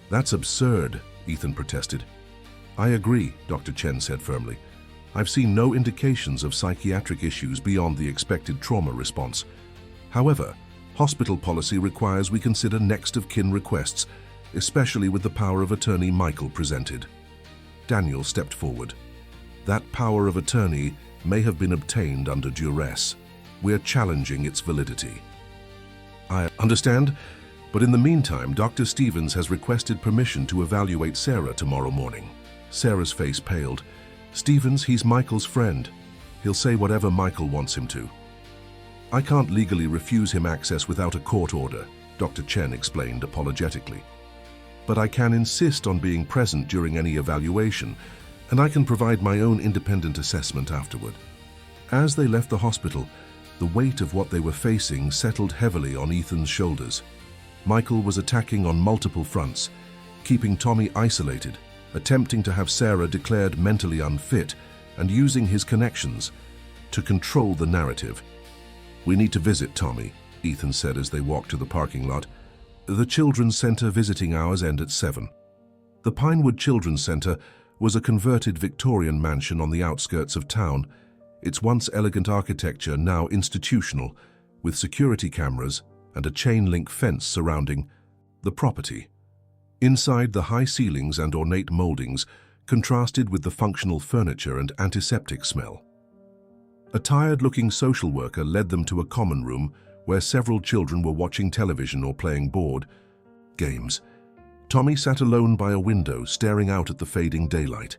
"That's absurd," Ethan protested. "I agree," Dr. Chen said firmly. "I've seen no indications of psychiatric issues beyond the expected trauma response. However, hospital policy requires we consider next-of-kin requests, especially with the power of attorney Michael presented." Daniel stepped forward. "That power of attorney may have been obtained under duress. We're challenging its validity." "I understand, but in the meantime, Dr. Stevens has requested permission to evaluate Sarah tomorrow morning." Sarah's face paled. "Stevens, he's Michael's friend. He'll say whatever Michael wants him to." "I can't legally refuse him access without a court order," Dr. Chen explained apologetically. "But I can insist on being present during any evaluation, and I can provide my own independent assessment afterward." As they left the hospital, the weight of what they were facing settled heavily on Ethan's shoulders. Michael was attacking on multiple fronts, keeping Tommy isolated, attempting to have Sarah declared mentally unfit, and using his connections to control the narrative. "We need to visit Tommy," Ethan said as they walked to the parking lot. "The Children's Center visiting hours end at 7. The Pinewood Children's Center was a converted Victorian mansion on the outskirts of town, its once elegant architecture now institutional, with security cameras and a chain-link fence surrounding the property. Inside, the high ceilings and ornate moldings contrasted with the functional furniture and antiseptic smell. A tired-looking social worker led them to a common room where several children were watching television or playing board games. Tommy sat alone by a window, staring out at the fading daylight.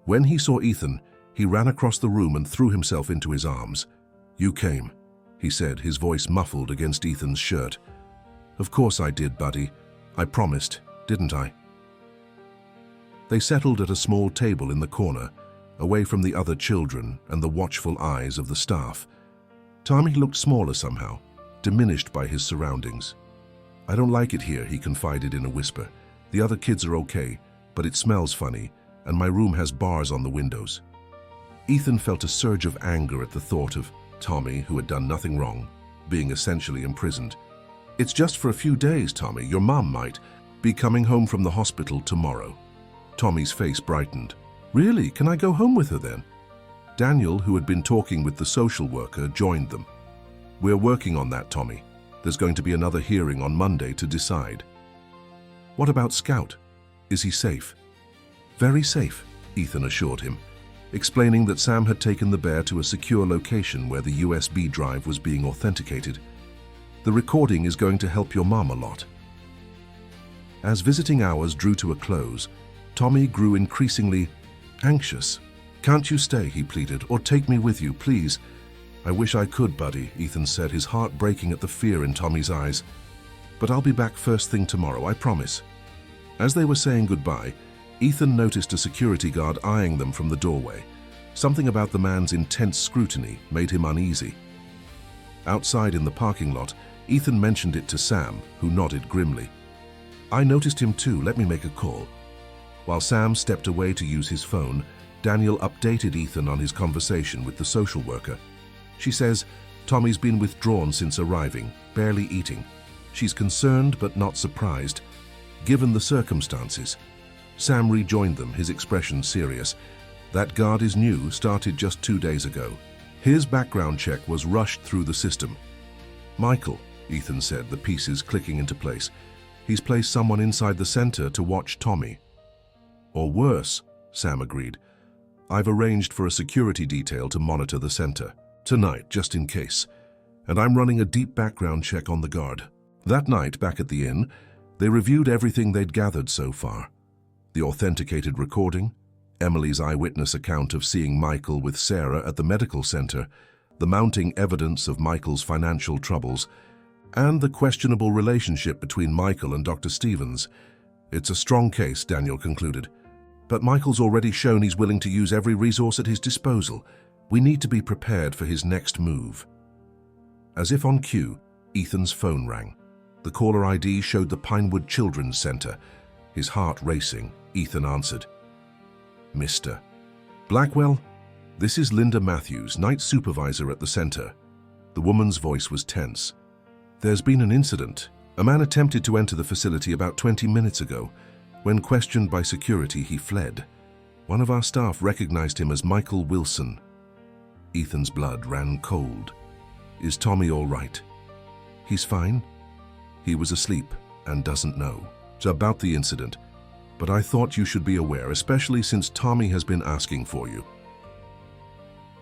When he saw Ethan, he ran across the room and threw himself into his arms. "You came," he said, his voice muffled against Ethan's shirt. "Of course I did, buddy. I promised, didn't I?" They settled at a small table in the corner, away from the other children and the watchful eyes of the staff. Tommy looked smaller somehow, diminished by his surroundings. "I don't like it here," he confided in a whisper. "The other kids are okay, but it smells funny, and my room has bars on the windows." Ethan felt a surge of anger at the thought of Tommy, who had done nothing wrong, being essentially imprisoned. "It's just for a few days, Tommy. Your mom might be coming home from the hospital tomorrow." Tommy's face brightened. "Really? Can I go home with her then?" Daniel, who had been talking with the social worker, joined them. "We're working on that, Tommy. There's going to be another hearing on Monday to decide." "What about Scout? Is he safe?" "Very safe," Ethan assured him, explaining that Sam had taken the bear to a secure location where the USB drive was being authenticated. "The recording is going to help your mom a lot." As visiting hours drew to a close, Tommy grew increasingly anxious. "Can't you stay?" he pleaded, "or take me with you, please?" "I wish I could, buddy," Ethan said, his heart breaking at the fear in Tommy's eyes. "But I'll be back first thing tomorrow, I promise." As they were saying goodbye, Ethan noticed a security guard eyeing them from the doorway. Something about the man's intense scrutiny made him uneasy. Outside in the parking lot, Ethan mentioned it to Sam, who nodded grimly. "I noticed him too, let me make a call." While Sam stepped away to use his phone, Daniel updated Ethan on his conversation with the social worker. She says, "Tommy's been withdrawn since arriving, barely eating. She's concerned but not surprised, given the circumstances." Sam rejoined them, his expression serious. "That guard is new, started just 2 days ago. His background check was rushed through the system." "Michael," Ethan said, the pieces clicking into place. "He's placed someone inside the center to watch Tommy." "Or worse," Sam agreed. "I've arranged for a security detail to monitor the center tonight, just in case. And I'm running a deep background check on the guard." That night, back at the inn, they reviewed everything they'd gathered so far. The authenticated recording, Emily's eyewitness account of seeing Michael with Sarah at the medical center, the mounting evidence of Michael's financial troubles, and the questionable relationship between Michael and Dr. Stevens. "It's a strong case," Daniel concluded. But Michael's already shown he's willing to use every resource at his disposal. We need to be prepared for his next move. As if on cue, Ethan's phone rang. The caller ID showed the Pinewood Children's Center. His heart racing, Ethan answered. Mr. Blackwell, this is Linda Matthews, night supervisor at the center. The woman's voice was tense. There's been an incident. A man attempted to enter the facility about 20 minutes ago. When questioned by security, he fled. One of our staff recognized him as Michael Wilson. Ethan's blood ran cold. Is Tommy all right? He's fine. He was asleep and doesn't know. It's about the incident, but I thought you should be aware, especially since Tommy has been asking for you.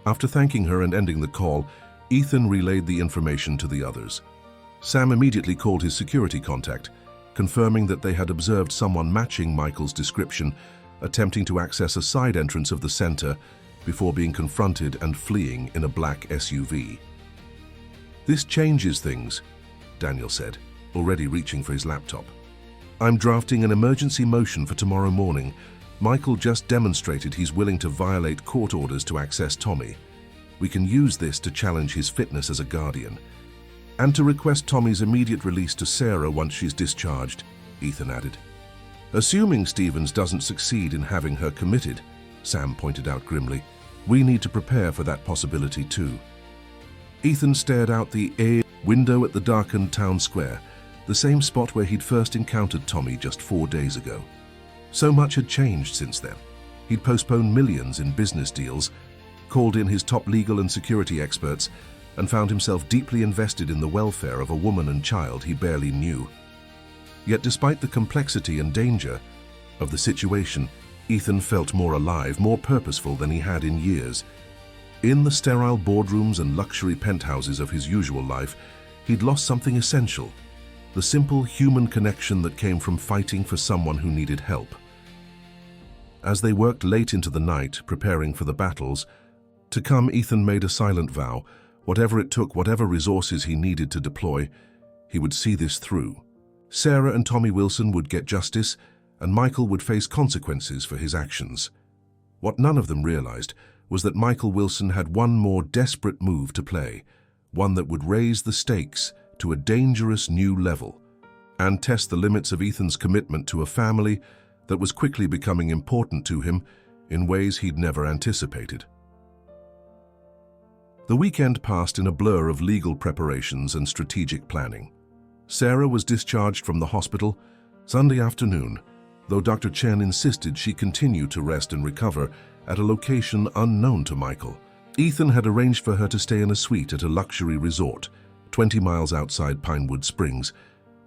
After thanking her and ending the call, Ethan relayed the information to the others. Sam immediately called his security contact, confirming that they had observed someone matching Michael's description, attempting to access a side entrance of the center before being confronted and fleeing in a black SUV. This changes things, Daniel said, already reaching for his laptop. I'm drafting an emergency motion for tomorrow morning. Michael just demonstrated he's willing to violate court orders to access Tommy. We can use this to challenge his fitness as a guardian. And to request Tommy's immediate release to Sarah once she's discharged, Ethan added. Assuming Stevens doesn't succeed in having her committed, Sam pointed out grimly, we need to prepare for that possibility too. Ethan stared out the window at the darkened town square, the same spot where he'd first encountered Tommy just 4 days ago. So much had changed since then. He'd postponed millions in business deals, called in his top legal and security experts, and found himself deeply invested in the welfare of a woman and child he barely knew. Yet despite the complexity and danger of the situation, Ethan felt more alive, more purposeful than he had in years. In the sterile boardrooms and luxury penthouses of his usual life, he'd lost something essential, the simple human connection that came from fighting for someone who needed help. As they worked late into the night, preparing for the battles to come, Ethan made a silent vow. Whatever it took, whatever resources he needed to deploy, he would see this through. Sarah and Tommy Wilson would get justice, and Michael would face consequences for his actions. What none of them realized was that Michael Wilson had one more desperate move to play, one that would raise the stakes to a dangerous new level and test the limits of Ethan's commitment to a family that was quickly becoming important to him in ways he'd never anticipated. The weekend passed in a blur of legal preparations and strategic planning. Sarah was discharged from the hospital Sunday afternoon, though Dr. Chen insisted she continue to rest and recover at a location unknown to Michael. Ethan had arranged for her to stay in a suite at a luxury resort 20 miles outside Pinewood Springs,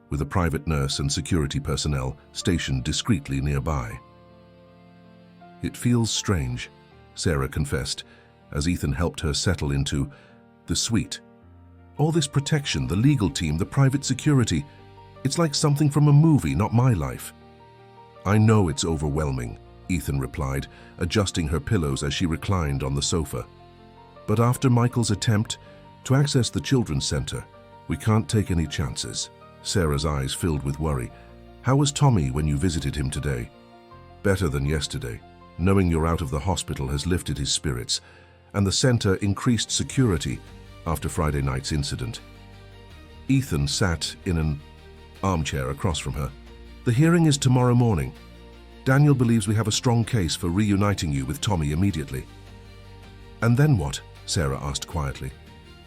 with a private nurse and security personnel stationed discreetly nearby. It feels strange, Sarah confessed, as Ethan helped her settle into the suite. All this protection, the legal team, the private security, it's like something from a movie, not my life. I know it's overwhelming, Ethan replied, adjusting her pillows as she reclined on the sofa. But after Michael's attempt to access the children's center, we can't take any chances. Sarah's eyes filled with worry. How was Tommy when you visited him today? Better than yesterday. Knowing you're out of the hospital has lifted his spirits, and the center increased security after Friday night's incident. Ethan sat in an armchair across from her. The hearing is tomorrow morning. Daniel believes we have a strong case for reuniting you with Tommy immediately. And then what? Sarah asked quietly.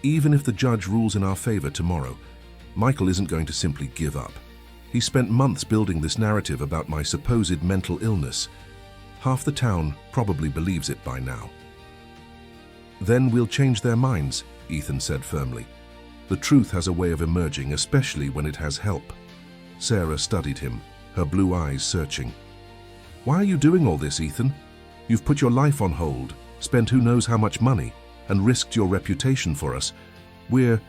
Even if the judge rules in our favor tomorrow, Michael isn't going to simply give up. He spent months building this narrative about my supposed mental illness. Half the town probably believes it by now. Then we'll change their minds, Ethan said firmly. The truth has a way of emerging, especially when it has help. Sarah studied him, her blue eyes searching. Why are you doing all this, Ethan? You've put your life on hold, spent who knows how much money, and risked your reputation for us. We're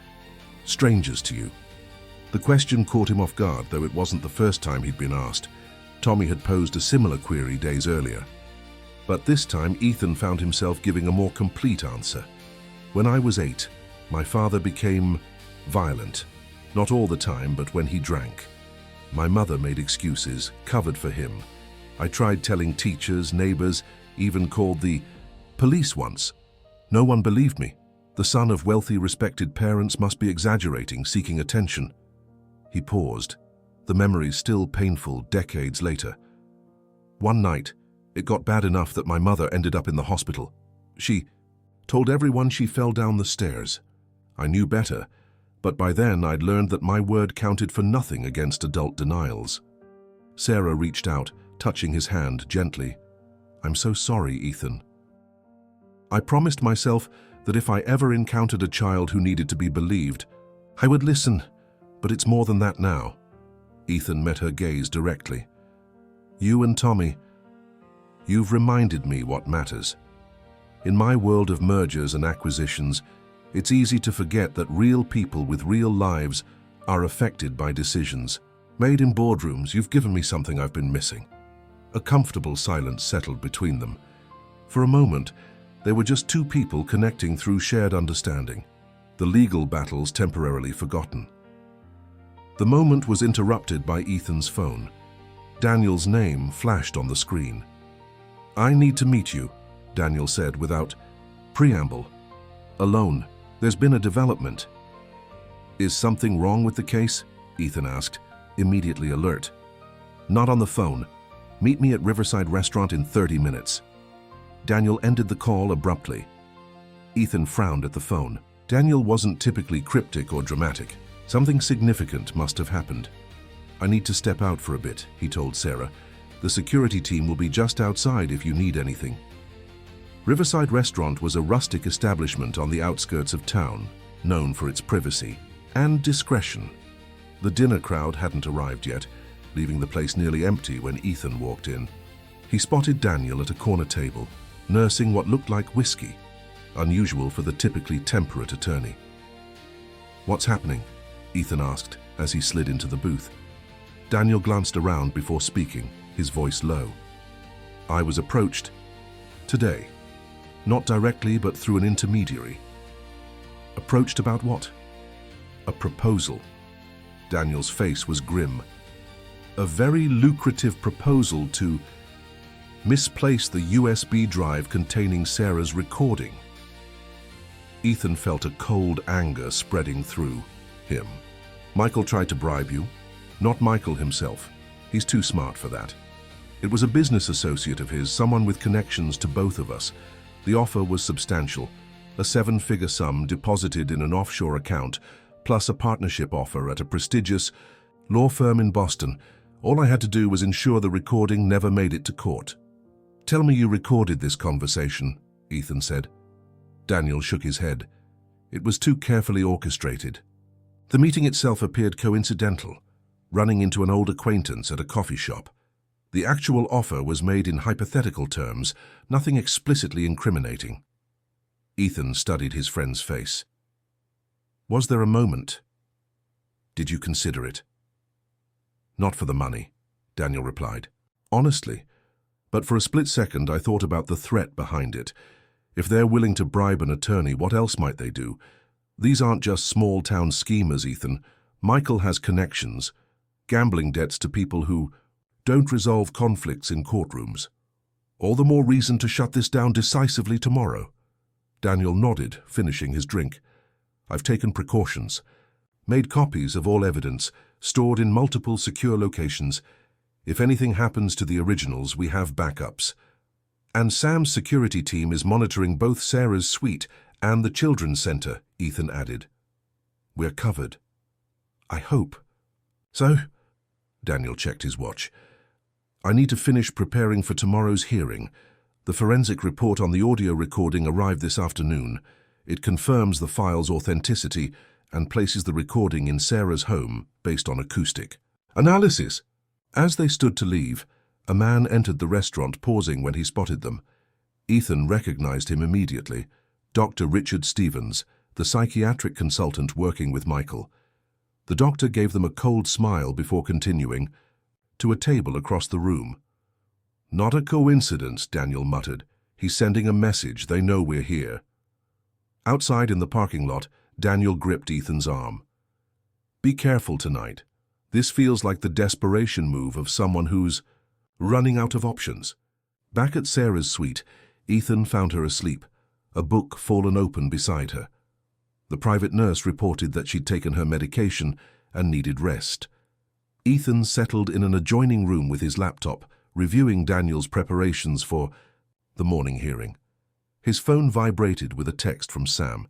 strangers to you. The question caught him off guard, though it wasn't the first time he'd been asked. Tommy had posed a similar query days earlier. But this time, Ethan found himself giving a more complete answer. When I was 8, my father became violent. Not all the time, but when he drank. My mother made excuses, covered for him. I tried telling teachers, neighbors, even called the police once. No one believed me. The son of wealthy, respected parents must be exaggerating, seeking attention. He paused, the memory still painful decades later. One night, it got bad enough that my mother ended up in the hospital. She told everyone she fell down the stairs. I knew better, but by then I'd learned that my word counted for nothing against adult denials. Sarah reached out, touching his hand gently. "I'm so sorry, Ethan." I promised myself that if I ever encountered a child who needed to be believed, I would listen, but it's more than that now. Ethan met her gaze directly. "You and Tommy, you've reminded me what matters. In my world of mergers and acquisitions, it's easy to forget that real people with real lives are affected by decisions made in boardrooms. You've given me something I've been missing." A comfortable silence settled between them. For a moment, they were just two people connecting through shared understanding, the legal battles temporarily forgotten. The moment was interrupted by Ethan's phone. Daniel's name flashed on the screen. "I need to meet you," Daniel said without preamble. "Alone. There's been a development." "Is something wrong with the case?" Ethan asked, immediately alert. "Not on the phone. Meet me at Riverside Restaurant in 30 minutes. Daniel ended the call abruptly. Ethan frowned at the phone. Daniel wasn't typically cryptic or dramatic. Something significant must have happened. "I need to step out for a bit," he told Sarah. "The security team will be just outside if you need anything." Riverside Restaurant was a rustic establishment on the outskirts of town, known for its privacy and discretion. The dinner crowd hadn't arrived yet, leaving the place nearly empty when Ethan walked in. He spotted Daniel at a corner table, nursing what looked like whiskey, unusual for the typically temperate attorney. "What's happening?" Ethan asked as he slid into the booth. Daniel glanced around before speaking, his voice low. "I was approached today. Not directly, but through an intermediary." "Approached about what?" "A proposal." Daniel's face was grim. "A very lucrative proposal to misplace the USB drive containing Sarah's recording." Ethan felt a cold anger spreading through him. "Michael tried to bribe you?" "Not Michael himself. He's too smart for that. It was a business associate of his, someone with connections to both of us. The offer was substantial, a 7-figure sum deposited in an offshore account, plus a partnership offer at a prestigious law firm in Boston. All I had to do was ensure the recording never made it to court." "Tell me you recorded this conversation," Ethan said. Daniel shook his head. "It was too carefully orchestrated. The meeting itself appeared coincidental, running into an old acquaintance at a coffee shop. The actual offer was made in hypothetical terms, nothing explicitly incriminating." Ethan studied his friend's face. "Was there a moment? Did you consider it?" "Not for the money," Daniel replied. "Honestly, but for a split second I thought about the threat behind it. If they're willing to bribe an attorney, what else might they do? These aren't just small-town schemers, Ethan. Michael has connections, gambling debts to people who don't resolve conflicts in courtrooms. All the more reason to shut this down decisively tomorrow." Daniel nodded, finishing his drink. "I've taken precautions. Made copies of all evidence, stored in multiple secure locations. If anything happens to the originals, we have backups. And Sam's security team is monitoring both Sarah's suite and the children's center," Ethan added. "We're covered. I hope." "So?" Daniel checked his watch. "I need to finish preparing for tomorrow's hearing. The forensic report on the audio recording arrived this afternoon. It confirms the file's authenticity and places the recording in Sarah's home based on acoustic analysis." As they stood to leave, a man entered the restaurant, pausing when he spotted them. Ethan recognized him immediately. Dr. Richard Stevens, the psychiatric consultant working with Michael. The doctor gave them a cold smile before continuing to a table across the room. "Not a coincidence," Daniel muttered. "He's sending a message. They know we're here." Outside in the parking lot, Daniel gripped Ethan's arm. "Be careful tonight. This feels like the desperation move of someone who's running out of options. Back at Sarah's suite, Ethan found her asleep, a book fallen open beside her. The private nurse reported that she'd taken her medication and needed rest. Ethan settled in an adjoining room with his laptop, reviewing Daniel's preparations for the morning hearing. His phone vibrated with a text from Sam.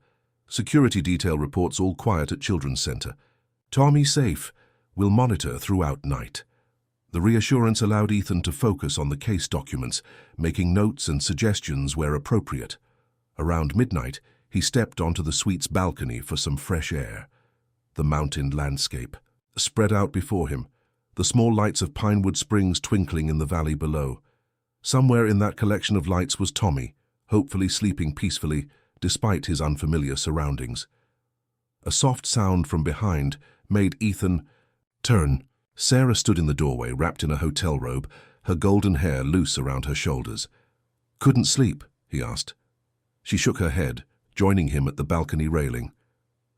Security detail reports all quiet at Children's Center. Tommy safe. Will monitor throughout night. The reassurance allowed Ethan to focus on the case documents, making notes and suggestions where appropriate. Around midnight, he stepped onto the suite's balcony for some fresh air. The mountain landscape spread out before him, the small lights of Pinewood Springs twinkling in the valley below. Somewhere in that collection of lights was Tommy, hopefully sleeping peacefully despite his unfamiliar surroundings. A soft sound from behind made Ethan turn. Sarah stood in the doorway, wrapped in a hotel robe, her golden hair loose around her shoulders. "Couldn't sleep?" he asked. She shook her head, joining him at the balcony railing.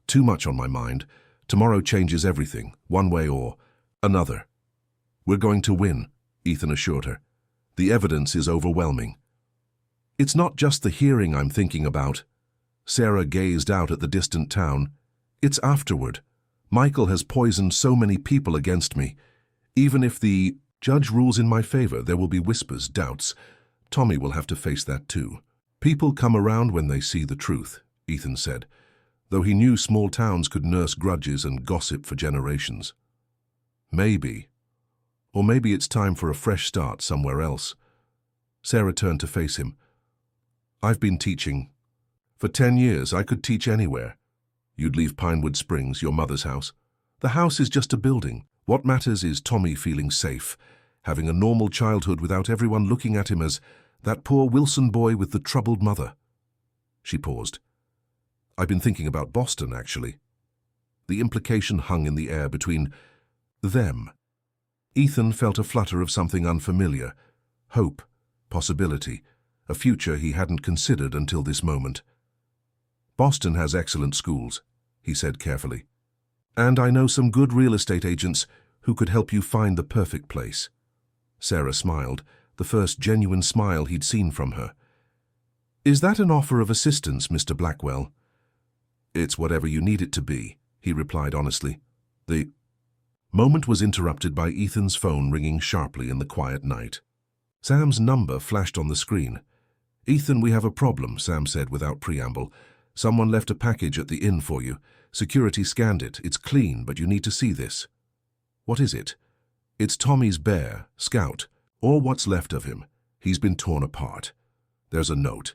"Too much on my mind. Tomorrow changes everything, one way or another." "We're going to win," Ethan assured her. "The evidence is overwhelming." "It's not just the hearing I'm thinking about." Sarah gazed out at the distant town. "It's afterward. Michael has poisoned so many people against me. Even if the judge rules in my favor, there will be whispers, doubts. Tommy will have to face that too." "People come around when they see the truth," Ethan said, though he knew small towns could nurse grudges and gossip for generations. "Maybe. Or maybe it's time for a fresh start somewhere else." Sarah turned to face him. "I've been teaching. For 10 years, I could teach anywhere." "You'd leave Pinewood Springs, your mother's house?" "The house is just a building. What matters is Tommy feeling safe, having a normal childhood without everyone looking at him as that poor Wilson boy with the troubled mother." She paused. "I've been thinking about Boston, actually." The implication hung in the air between them. Ethan felt a flutter of something unfamiliar. Hope, possibility, a future he hadn't considered until this moment. "Boston has excellent schools," he said carefully. "And I know some good real estate agents who could help you find the perfect place." Sarah smiled, the first genuine smile he'd seen from her. "Is that an offer of assistance, Mr. Blackwell?" "It's whatever you need it to be," he replied honestly. The moment was interrupted by Ethan's phone ringing sharply in the quiet night. Sam's number flashed on the screen. "Ethan, we have a problem," Sam said without preamble. "Someone left a package at the inn for you. Security scanned it. It's clean, but you need to see this." "What is it?" "It's Tommy's bear, Scout, or what's left of him. He's been torn apart. There's a note.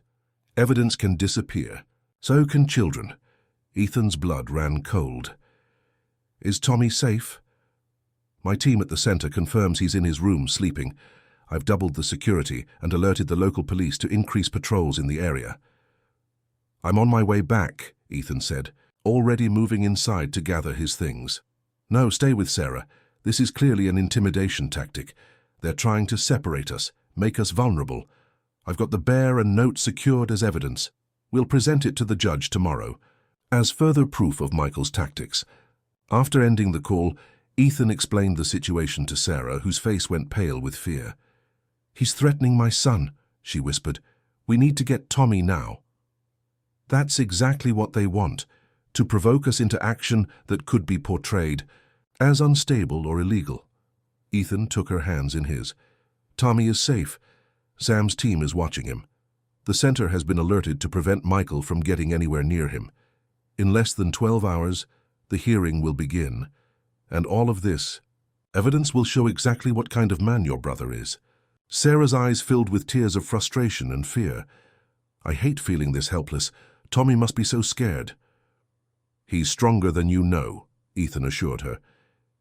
Evidence can disappear. So can children." Ethan's blood ran cold. "Is Tommy safe?" "My team at the center confirms he's in his room sleeping. I've doubled the security and alerted the local police to increase patrols in the area." "I'm on my way back," Ethan said, already moving inside to gather his things. "No, stay with Sarah. This is clearly an intimidation tactic. They're trying to separate us, make us vulnerable. I've got the bear and note secured as evidence. We'll present it to the judge tomorrow, as further proof of Michael's tactics." After ending the call, Ethan explained the situation to Sarah, whose face went pale with fear. "He's threatening my son," she whispered. "We need to get Tommy now." "That's exactly what they want, to provoke us into action that could be portrayed as unstable or illegal." Ethan took her hands in his. "Tommy is safe. Sam's team is watching him. The center has been alerted to prevent Michael from getting anywhere near him. In less than 12 hours, the hearing will begin. And all of this, evidence will show exactly what kind of man your brother is." Sarah's eyes filled with tears of frustration and fear. "I hate feeling this helpless. Tommy must be so scared." "He's stronger than you know," Ethan assured her.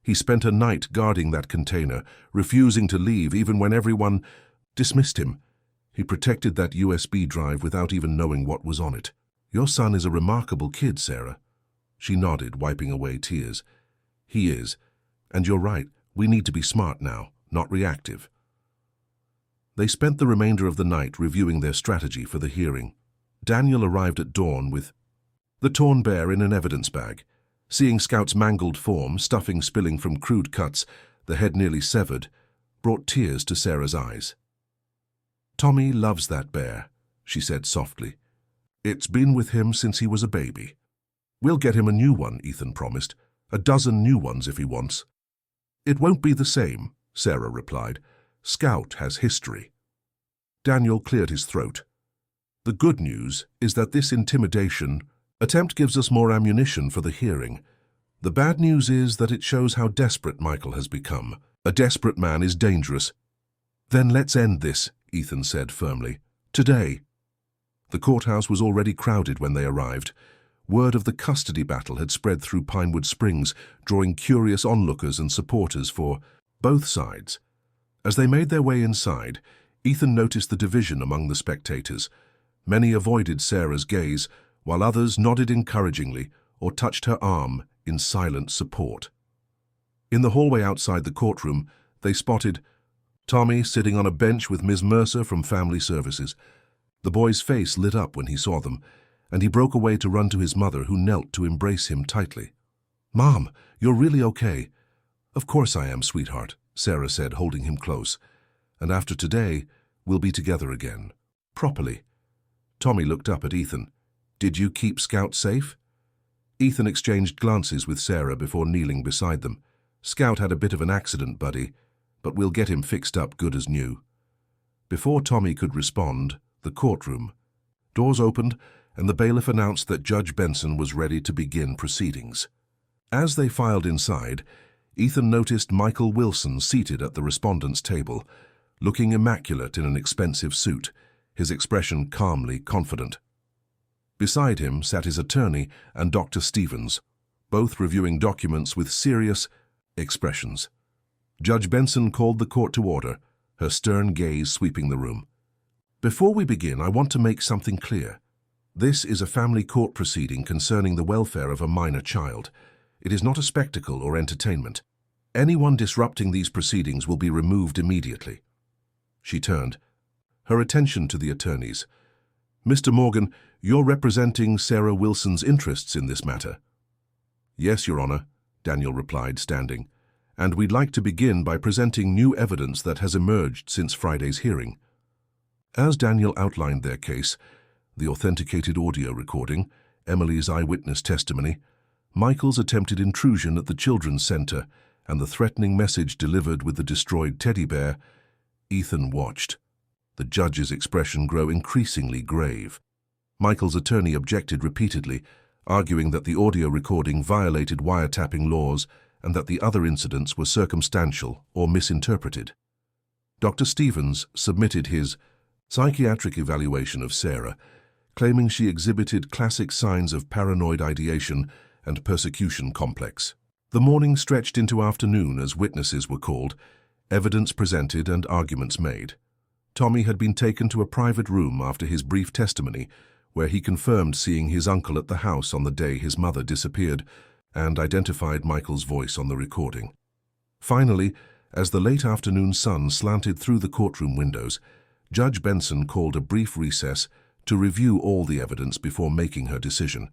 "He spent a night guarding that container, refusing to leave even when everyone dismissed him. He protected that USB drive without even knowing what was on it. Your son is a remarkable kid, Sarah." She nodded, wiping away tears. "He is. And you're right, we need to be smart now, not reactive." They spent the remainder of the night reviewing their strategy for the hearing. Daniel arrived at dawn with the torn bear in an evidence bag. Seeing Scout's mangled form, stuffing spilling from crude cuts, the head nearly severed, brought tears to Sarah's eyes. "Tommy loves that bear," she said softly. "It's been with him since he was a baby." "We'll get him a new one," Ethan promised. "A dozen new ones if he wants." "It won't be the same," Sarah replied. "Scout has history." Daniel cleared his throat. "The good news is that this intimidation attempt gives us more ammunition for the hearing. The bad news is that it shows how desperate Michael has become. A desperate man is dangerous." "Then let's end this," Ethan said firmly. "Today." The courthouse was already crowded when they arrived. Word of the custody battle had spread through Pinewood Springs, drawing curious onlookers and supporters for both sides. As they made their way inside, Ethan noticed the division among the spectators. Many avoided Sarah's gaze, while others nodded encouragingly or touched her arm in silent support. In the hallway outside the courtroom, they spotted Tommy sitting on a bench with Ms. Mercer from Family Services. The boy's face lit up when he saw them, and he broke away to run to his mother, who knelt to embrace him tightly. "Mom, you're really okay?" "Of course I am, sweetheart," Sarah said, holding him close. "And after today, we'll be together again. Properly." Tommy looked up at Ethan. "Did you keep Scout safe?" Ethan exchanged glances with Sarah before kneeling beside them. "Scout had a bit of an accident, buddy, but we'll get him fixed up good as new." Before Tommy could respond, the courtroom. Doors opened, and the bailiff announced that Judge Benson was ready to begin proceedings. As they filed inside, Ethan noticed Michael Wilson seated at the respondent's table, looking immaculate in an expensive suit, his expression calmly confident. Beside him sat his attorney and Dr. Stevens, both reviewing documents with serious expressions. Judge Benson called the court to order, her stern gaze sweeping the room. "Before we begin, I want to make something clear. This is a family court proceeding concerning the welfare of a minor child. It is not a spectacle or entertainment. Anyone disrupting these proceedings will be removed immediately." She turned, her attention to the attorneys. "Mr. Morgan, you're representing Sarah Wilson's interests in this matter." "Yes, Your Honor," Daniel replied, standing. "And we'd like to begin by presenting new evidence that has emerged since Friday's hearing." As Daniel outlined their case, the authenticated audio recording, Emily's eyewitness testimony, Michael's attempted intrusion at the children's center, and the threatening message delivered with the destroyed teddy bear, Ethan watched, the judge's expression grow increasingly grave. Michael's attorney objected repeatedly, arguing that the audio recording violated wiretapping laws and that the other incidents were circumstantial or misinterpreted. Dr. Stevens submitted his psychiatric evaluation of Sarah, claiming she exhibited classic signs of paranoid ideation and persecution complex. The morning stretched into afternoon as witnesses were called, evidence presented and arguments made. Tommy had been taken to a private room after his brief testimony, where he confirmed seeing his uncle at the house on the day his mother disappeared and identified Michael's voice on the recording. Finally, as the late afternoon sun slanted through the courtroom windows, Judge Benson called a brief recess to review all the evidence before making her decision.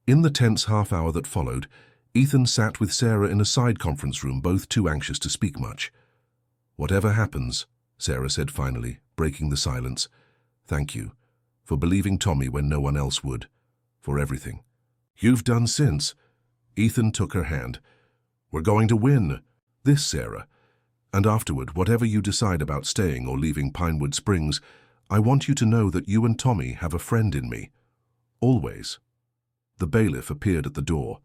In the tense half-hour that followed, Ethan sat with Sarah in a side conference room, both too anxious to speak much. "Whatever happens," Sarah said finally, breaking the silence, "thank you for believing Tommy when no one else would, for everything you've done since." Ethan took her hand. "We're going to win this, Sarah. And afterward, whatever you decide about staying or leaving Pinewood Springs, I want you to know that you and Tommy have a friend in me. Always." The bailiff appeared at the door.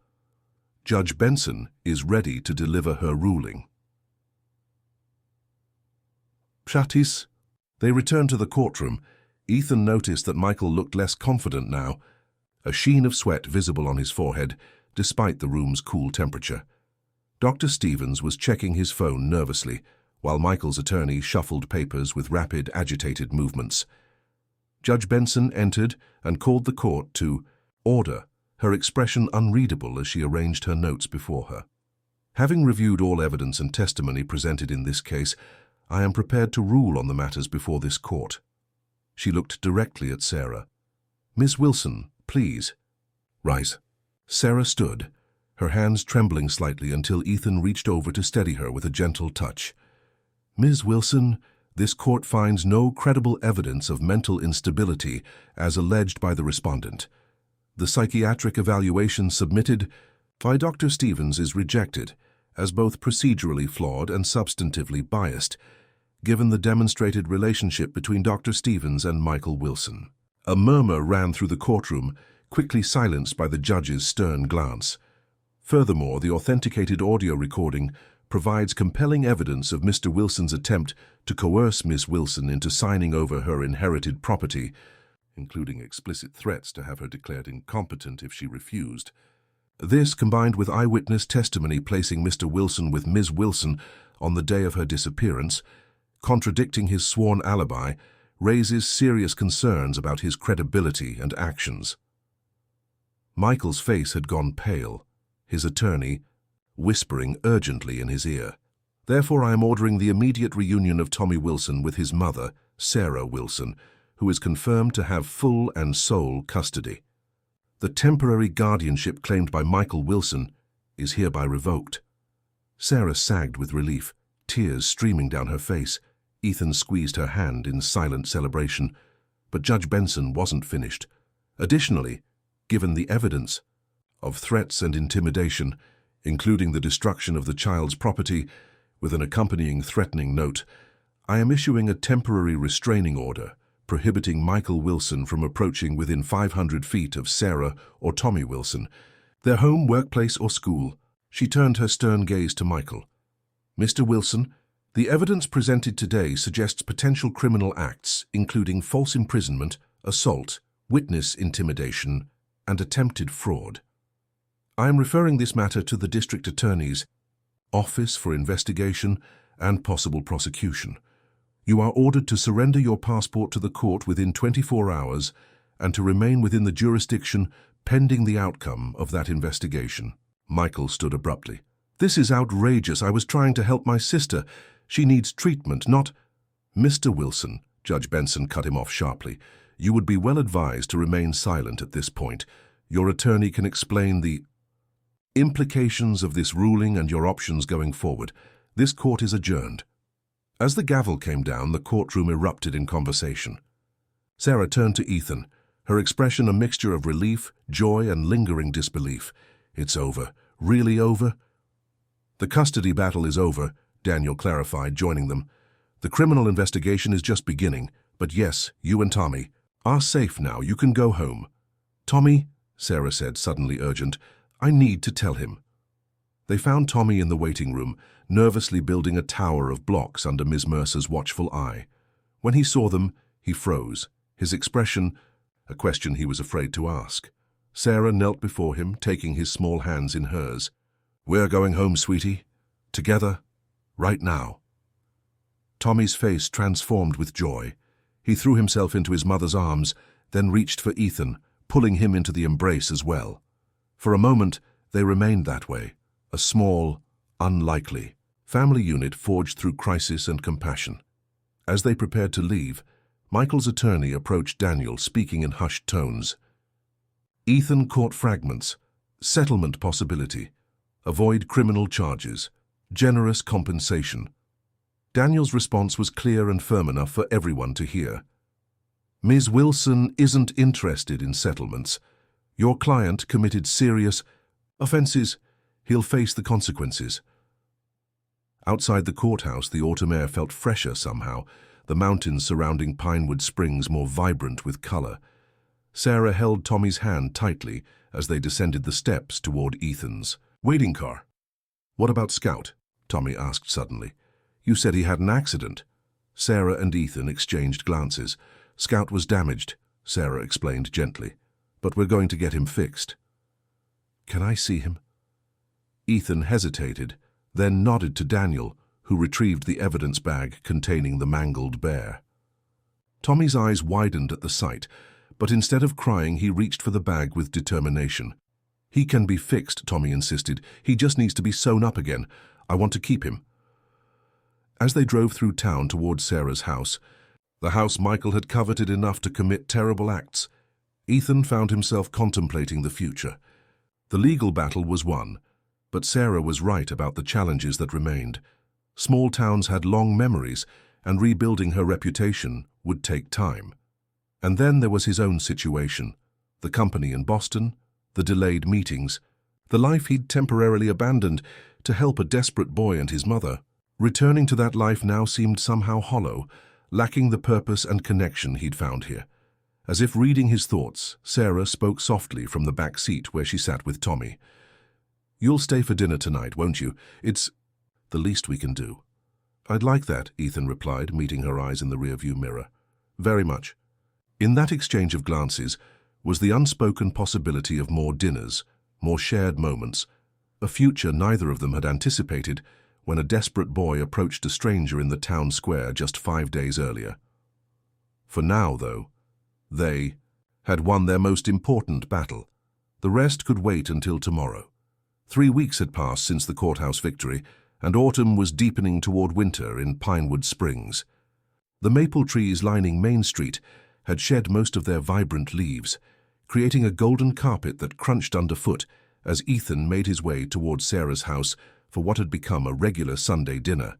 "Judge Benson is ready to deliver her ruling." Shatis. They returned to the courtroom. Ethan noticed that Michael looked less confident now, a sheen of sweat visible on his forehead, despite the room's cool temperature. Dr. Stevens was checking his phone nervously, while Michael's attorney shuffled papers with rapid, agitated movements. Judge Benson entered and called the court to order, her expression unreadable as she arranged her notes before her. "Having reviewed all evidence and testimony presented in this case, I am prepared to rule on the matters before this court." She looked directly at Sarah. "Miss Wilson, please rise." Sarah stood, her hands trembling slightly until Ethan reached over to steady her with a gentle touch. Ms. Wilson, this court finds no credible evidence of mental instability as alleged by the respondent. The psychiatric evaluation submitted by Dr. Stevens is rejected as both procedurally flawed and substantively biased, given the demonstrated relationship between Dr. Stevens and Michael Wilson. A murmur ran through the courtroom, quickly silenced by the judge's stern glance. Furthermore, the authenticated audio recording provides compelling evidence of Mr. Wilson's attempt to coerce Ms. Wilson into signing over her inherited property, including explicit threats to have her declared incompetent if she refused. This, combined with eyewitness testimony placing Mr. Wilson with Ms. Wilson on the day of her disappearance, contradicting his sworn alibi, raises serious concerns about his credibility and actions. Michael's face had gone pale, his attorney whispering urgently in his ear. Therefore, I am ordering the immediate reunion of Tommy Wilson with his mother, Sarah Wilson, who is confirmed to have full and sole custody. The temporary guardianship claimed by Michael Wilson is hereby revoked. Sarah sagged with relief, tears streaming down her face. Ethan squeezed her hand in silent celebration, but Judge Benson wasn't finished. Additionally, given the evidence of threats and intimidation, including the destruction of the child's property with an accompanying threatening note, I am issuing a temporary restraining order prohibiting Michael Wilson from approaching within 500 feet of Sarah or Tommy Wilson, their home, workplace, or school. She turned her stern gaze to Michael. Mr. Wilson, the evidence presented today suggests potential criminal acts, including false imprisonment, assault, witness intimidation, and attempted fraud. I am referring this matter to the District Attorney's Office for investigation and possible prosecution. You are ordered to surrender your passport to the court within 24 hours and to remain within the jurisdiction pending the outcome of that investigation. Michael stood abruptly. This is outrageous. I was trying to help my sister. She needs treatment, not— Mr. Wilson, Judge Benson cut him off sharply. You would be well advised to remain silent at this point. Your attorney can explain the implications of this ruling and your options going forward. This court is adjourned. As the gavel came down, the courtroom erupted in conversation. Sarah turned to Ethan, her expression a mixture of relief, joy, and lingering disbelief. It's over. Really over? The custody battle is over, Daniel clarified, joining them. The criminal investigation is just beginning, but yes, you and Tommy are safe now. You can go home. Tommy, Sarah said, suddenly urgent, I need to tell him. They found Tommy in the waiting room, nervously building a tower of blocks under Ms. Mercer's watchful eye. When he saw them, he froze, his expression a question he was afraid to ask. Sarah knelt before him, taking his small hands in hers. We're going home, sweetie. Together. Right now. Tommy's face transformed with joy. He threw himself into his mother's arms, then reached for Ethan, pulling him into the embrace as well. For a moment, they remained that way, a small, unlikely family unit forged through crisis and compassion. As they prepared to leave, Michael's attorney approached Daniel, speaking in hushed tones. Ethan caught fragments, settlement possibility, avoid criminal charges, generous compensation. Daniel's response was clear and firm enough for everyone to hear. Ms. Wilson isn't interested in settlements. Your client committed serious offenses. He'll face the consequences. Outside the courthouse, the autumn air felt fresher somehow, the mountains surrounding Pinewood Springs more vibrant with color. Sarah held Tommy's hand tightly as they descended the steps toward Ethan's waiting car. What about Scout? Tommy asked suddenly. You said he had an accident. Sarah and Ethan exchanged glances. Scout was damaged, Sarah explained gently, but we're going to get him fixed. Can I see him? Ethan hesitated, then nodded to Daniel, who retrieved the evidence bag containing the mangled bear. Tommy's eyes widened at the sight, but instead of crying, he reached for the bag with determination. He can be fixed, Tommy insisted. He just needs to be sewn up again. I want to keep him. As they drove through town toward Sarah's house, the house Michael had coveted enough to commit terrible acts, Ethan found himself contemplating the future. The legal battle was won, but Sarah was right about the challenges that remained. Small towns had long memories, and rebuilding her reputation would take time. And then there was his own situation, the company in Boston, the delayed meetings, the life he'd temporarily abandoned to help a desperate boy and his mother. Returning to that life now seemed somehow hollow, lacking the purpose and connection he'd found here. As if reading his thoughts, Sarah spoke softly from the back seat where she sat with Tommy. "You'll stay for dinner tonight, won't you? It's the least we can do." "I'd like that," Ethan replied, meeting her eyes in the rearview mirror. "Very much." In that exchange of glances was the unspoken possibility of more dinners, more shared moments, a future neither of them had anticipated when a desperate boy approached a stranger in the town square just 5 days earlier. For now, though, they had won their most important battle. The rest could wait until tomorrow. 3 weeks had passed since the courthouse victory, and autumn was deepening toward winter in Pinewood Springs. The maple trees lining Main Street had shed most of their vibrant leaves, creating a golden carpet that crunched underfoot as Ethan made his way toward Sarah's house for what had become a regular Sunday dinner.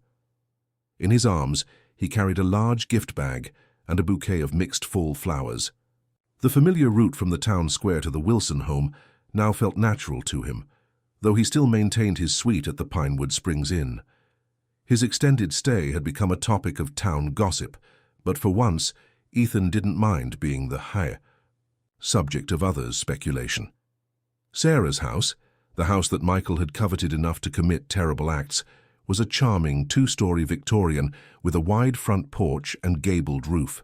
In his arms, he carried a large gift bag and a bouquet of mixed fall flowers. The familiar route from the town square to the Wilson home now felt natural to him, though he still maintained his suite at the Pinewood Springs Inn. His extended stay had become a topic of town gossip, but for once, Ethan didn't mind being the subject of others' speculation. Sarah's house, the house that Michael had coveted enough to commit terrible acts, was a charming 2-story Victorian with a wide front porch and gabled roof.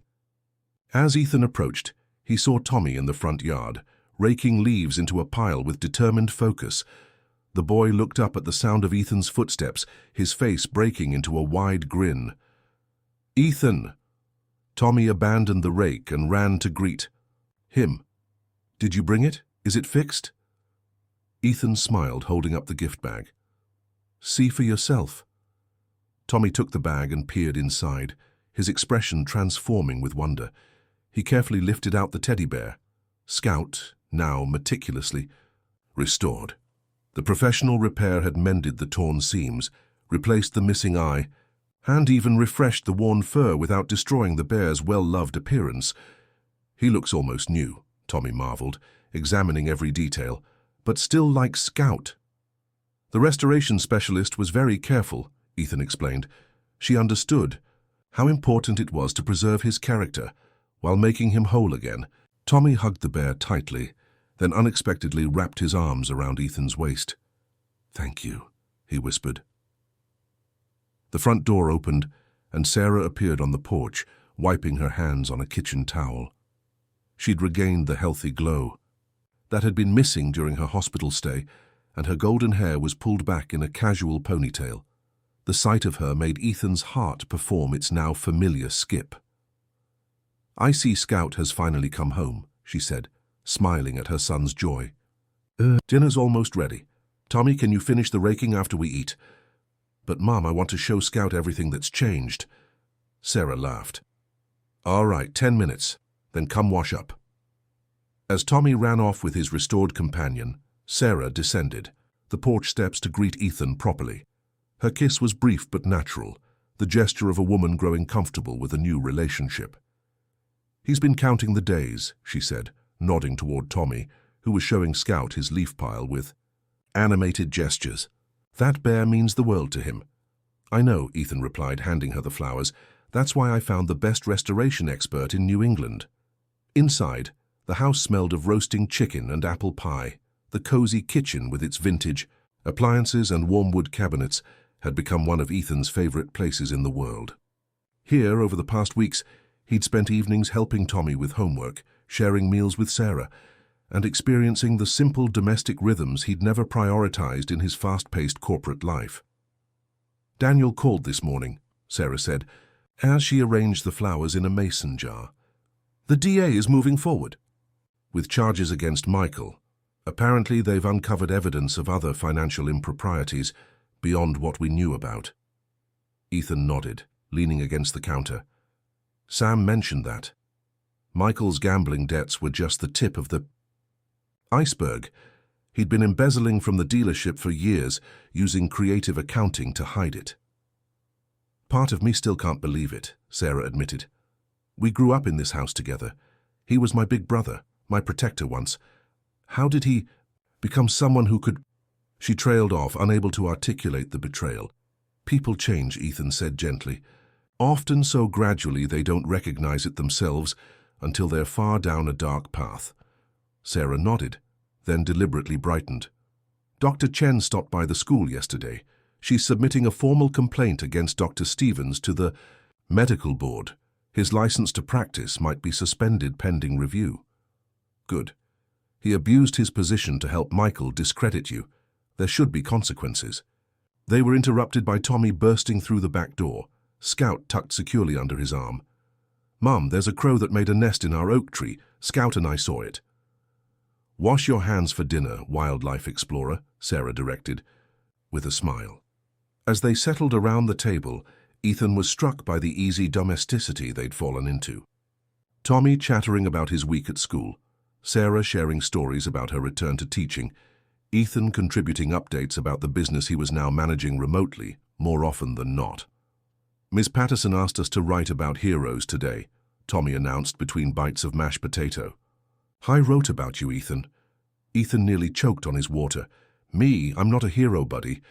As Ethan approached, he saw Tommy in the front yard, raking leaves into a pile with determined focus. The boy looked up at the sound of Ethan's footsteps, his face breaking into a wide grin. "Ethan!" Tommy abandoned the rake and ran to greet him. "Did you bring it? Is it fixed?" Ethan smiled, holding up the gift bag. "See for yourself." Tommy took the bag and peered inside, his expression transforming with wonder. He carefully lifted out the teddy bear, Scout, now meticulously restored. The professional repair had mended the torn seams, replaced the missing eye, and even refreshed the worn fur without destroying the bear's well-loved appearance. "He looks almost new," Tommy marveled, examining every detail, "but still like Scout." "The restoration specialist was very careful," Ethan explained. "She understood how important it was to preserve his character while making him whole again." Tommy hugged the bear tightly, then unexpectedly wrapped his arms around Ethan's waist. "Thank you," he whispered. The front door opened, and Sarah appeared on the porch, wiping her hands on a kitchen towel. She'd regained the healthy glow that had been missing during her hospital stay, and her golden hair was pulled back in a casual ponytail. The sight of her made Ethan's heart perform its now familiar skip. "I see Scout has finally come home," she said, smiling at her son's joy. Dinner's almost ready. Tommy, can you finish the raking after we eat?" "But, Mom, I want to show Scout everything that's changed." Sarah laughed. "All right, 10 minutes, then come wash up." As Tommy ran off with his restored companion, Sarah descended the porch steps to greet Ethan properly. Her kiss was brief but natural, the gesture of a woman growing comfortable with a new relationship. "He's been counting the days," she said, nodding toward Tommy, who was showing Scout his leaf pile with animated gestures. "That bear means the world to him." "I know," Ethan replied, handing her the flowers. "That's why I found the best restoration expert in New England." Inside, the house smelled of roasting chicken and apple pie. The cozy kitchen with its vintage appliances and warm wood cabinets had become one of Ethan's favorite places in the world. Here, over the past weeks, he'd spent evenings helping Tommy with homework, sharing meals with Sarah, and experiencing the simple domestic rhythms he'd never prioritized in his fast-paced corporate life. "Daniel called this morning," Sarah said, as she arranged the flowers in a mason jar. "The DA is moving forward with charges against Michael. Apparently they've uncovered evidence of other financial improprieties beyond what we knew about." Ethan nodded, leaning against the counter. "Sam mentioned that. Michael's gambling debts were just the tip of the iceberg. He'd been embezzling from the dealership for years, using creative accounting to hide it." Part of me still can't believe it, Sarah admitted. We grew up in this house together. He was my big brother, my protector once. How did he become someone who could... She trailed off, unable to articulate the betrayal. People change, Ethan said gently. Often so gradually they don't recognize it themselves until they're far down a dark path. Sarah nodded, then deliberately brightened. Dr. Chen stopped by the school yesterday. She's submitting a formal complaint against Dr. Stevens to the medical board. His license to practice might be suspended pending review. Good. He abused his position to help Michael discredit you. There should be consequences. They were interrupted by Tommy bursting through the back door, Scout tucked securely under his arm. Mum, there's a crow that made a nest in our oak tree. Scout and I saw it. Wash your hands for dinner, wildlife explorer, Sarah directed, with a smile. As they settled around the table, Ethan was struck by the easy domesticity they'd fallen into. Tommy chattering about his week at school, Sarah sharing stories about her return to teaching, Ethan contributing updates about the business he was now managing remotely, more often than not. Miss Patterson asked us to write about heroes today, Tommy announced between bites of mashed potato. I wrote about you, Ethan. Ethan nearly choked on his water. Me, I'm not a hero, buddy.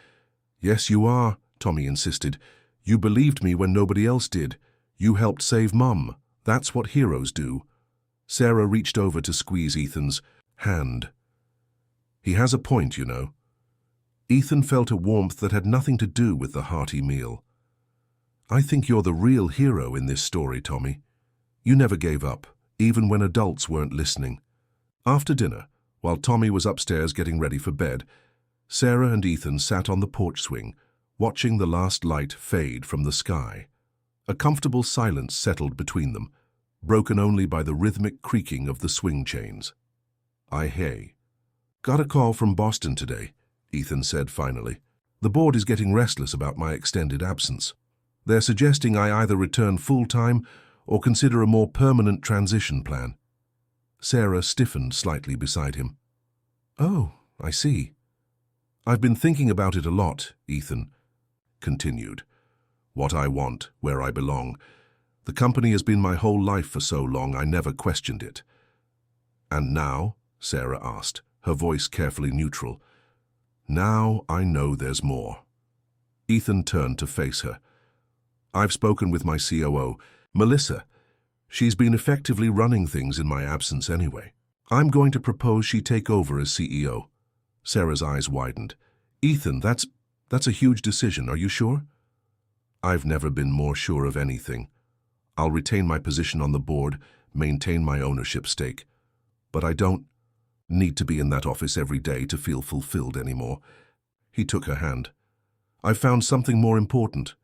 Yes, you are, Tommy insisted. You believed me when nobody else did. You helped save Mum. That's what heroes do. Sarah reached over to squeeze Ethan's hand. He has a point, you know. Ethan felt a warmth that had nothing to do with the hearty meal. I think you're the real hero in this story, Tommy. You never gave up, even when adults weren't listening. After dinner, while Tommy was upstairs getting ready for bed, Sarah and Ethan sat on the porch swing, watching the last light fade from the sky. A comfortable silence settled between them, broken only by the rhythmic creaking of the swing chains. Hey. Got a call from Boston today, Ethan said finally. The board is getting restless about my extended absence. They're suggesting I either return full-time or consider a more permanent transition plan. Sarah stiffened slightly beside him. Oh, I see. I've been thinking about it a lot, Ethan continued. What I want, where I belong. The company has been my whole life for so long I never questioned it. And now? Sarah asked, her voice carefully neutral. Now I know there's more. Ethan turned to face her. I've spoken with my COO, Melissa. She's been effectively running things in my absence anyway. I'm going to propose she take over as CEO. Sarah's eyes widened. Ethan, that's a huge decision, are you sure? I've never been more sure of anything. I'll retain my position on the board, maintain my ownership stake. But I don't need to be in that office every day to feel fulfilled anymore. He took her hand. I've found something more important.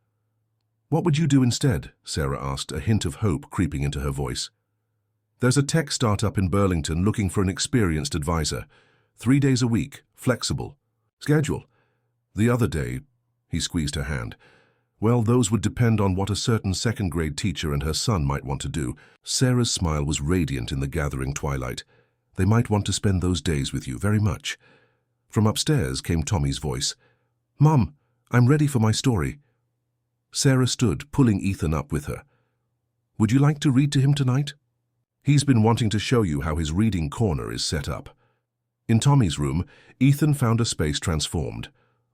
What would you do instead? Sarah asked, a hint of hope creeping into her voice. There's a tech startup in Burlington looking for an experienced advisor. 3 days a week, flexible. Schedule. The other day, he squeezed her hand. Well, those would depend on what a certain second-grade teacher and her son might want to do. Sarah's smile was radiant in the gathering twilight. They might want to spend those days with you very much. From upstairs came Tommy's voice. Mum, I'm ready for my story. Sarah stood, pulling Ethan up with her. Would you like to read to him tonight? He's been wanting to show you how his reading corner is set up. In Tommy's room, Ethan found a space transformed.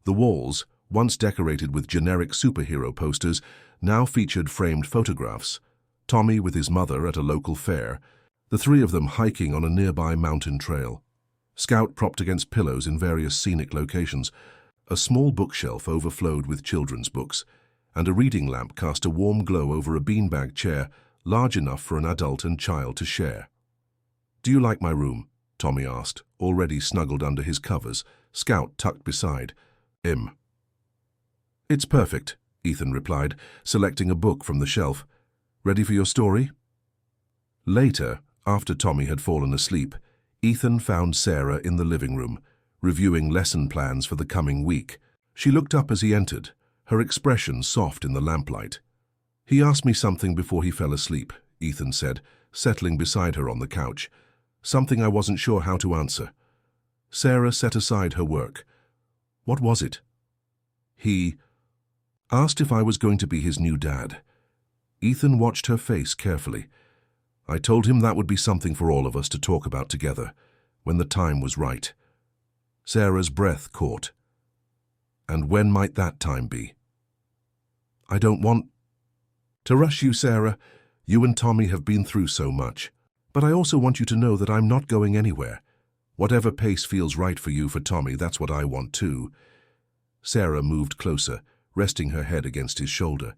The walls, once decorated with generic superhero posters, now featured framed photographs. Tommy with his mother at a local fair, the three of them hiking on a nearby mountain trail. Scout propped against pillows in various scenic locations. A small bookshelf overflowed with children's books, and a reading lamp cast a warm glow over a beanbag chair large enough for an adult and child to share. Do you like my room? Tommy asked, already snuggled under his covers, Scout tucked beside. It's perfect, Ethan replied, selecting a book from the shelf. Ready for your story? Later, after Tommy had fallen asleep, Ethan found Sarah in the living room, reviewing lesson plans for the coming week. She looked up as he entered, her expression soft in the lamplight. He asked me something before he fell asleep, Ethan said, settling beside her on the couch. Something I wasn't sure how to answer. Sarah set aside her work. What was it? Asked if I was going to be his new dad. Ethan watched her face carefully. I told him that would be something for all of us to talk about together, when the time was right. Sarah's breath caught. And when might that time be? I don't want to rush you, Sarah. You and Tommy have been through so much. But I also want you to know that I'm not going anywhere. Whatever pace feels right for you for Tommy, that's what I want too. Sarah moved closer, resting her head against his shoulder.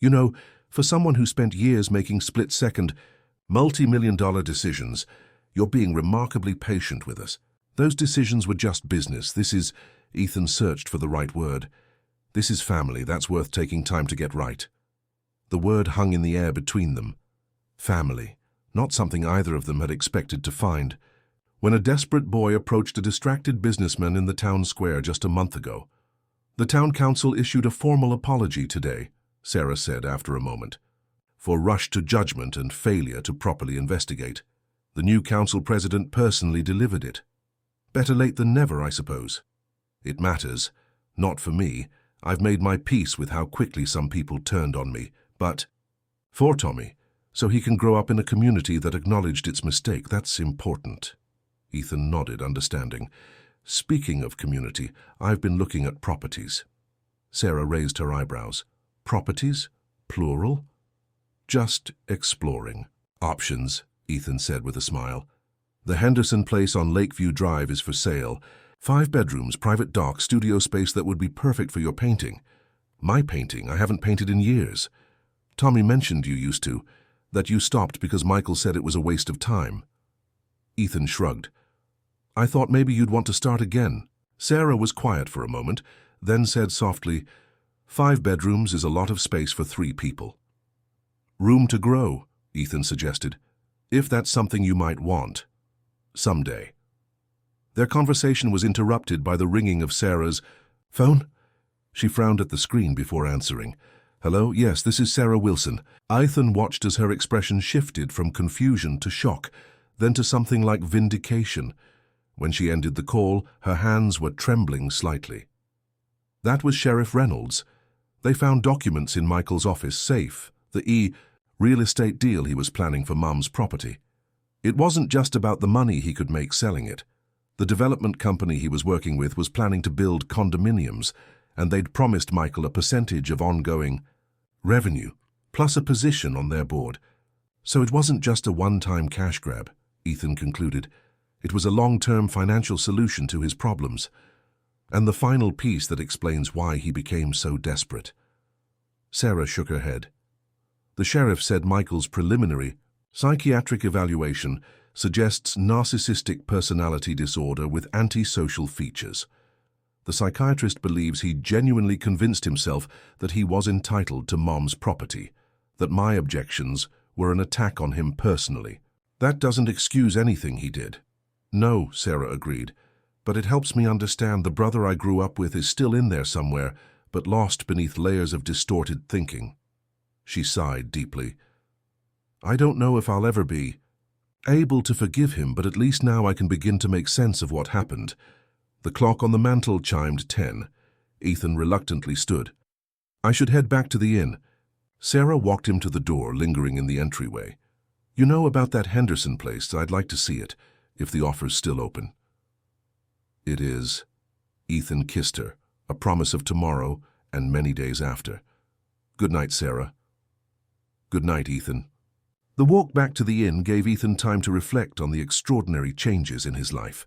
You know, for someone who spent years making split-second, multi-million-dollar decisions, you're being remarkably patient with us. Those decisions were just business. This is, Ethan searched for the right word. This is family. That's worth taking time to get right. The word hung in the air between them. Family. Not something either of them had expected to find. When a desperate boy approached a distracted businessman in the town square just a month ago. The town council issued a formal apology today, Sarah said after a moment, for rush to judgment and failure to properly investigate. The new council president personally delivered it. Better late than never, I suppose. It matters. Not for me. I've made my peace with how quickly some people turned on me, but for Tommy, so he can grow up in a community that acknowledged its mistake. That's important. Ethan nodded, understanding. Speaking of community, I've been looking at properties. Sarah raised her eyebrows. Properties? Plural? Just exploring. Options, Ethan said with a smile. The Henderson place on Lakeview Drive is for sale. 5 bedrooms, private dock, studio space that would be perfect for your painting. My painting? I haven't painted in years. Tommy mentioned you used to, that you stopped because Michael said it was a waste of time. Ethan shrugged. I thought maybe you'd want to start again. Sarah was quiet for a moment, then said softly, 5 bedrooms is a lot of space for 3 people. Room to grow, Ethan suggested, if that's something you might want. Someday. Their conversation was interrupted by the ringing of Sarah's phone. She frowned at the screen before answering. Hello? Yes, this is Sarah Wilson. Ethan watched as her expression shifted from confusion to shock, then to something like vindication. When she ended the call, her hands were trembling slightly. That was Sheriff Reynolds. They found documents in Michael's office safe, the real estate deal he was planning for Mum's property. It wasn't just about the money he could make selling it. The development company he was working with was planning to build condominiums, and they'd promised Michael a percentage of ongoing revenue, plus a position on their board. So it wasn't just a one-time cash grab, Ethan concluded. It was a long-term financial solution to his problems, and the final piece that explains why he became so desperate. Sarah shook her head. The sheriff said Michael's preliminary psychiatric evaluation suggests narcissistic personality disorder with antisocial features. The psychiatrist believes he genuinely convinced himself that he was entitled to Mom's property, that my objections were an attack on him personally. That doesn't excuse anything he did. No, Sarah agreed, but it helps me understand the brother I grew up with is still in there somewhere, but lost beneath layers of distorted thinking. She sighed deeply. I don't know if I'll ever be able to forgive him, but at least now I can begin to make sense of what happened. The clock on the mantel chimed 10. Ethan reluctantly stood. I should head back to the inn. Sarah walked him to the door, lingering in the entryway. You know about that Henderson place? I'd like to see it, if the offer's still open. It is. Ethan kissed her, a promise of tomorrow and many days after. Good night, Sarah. Good night, Ethan. The walk back to the inn gave Ethan time to reflect on the extraordinary changes in his life.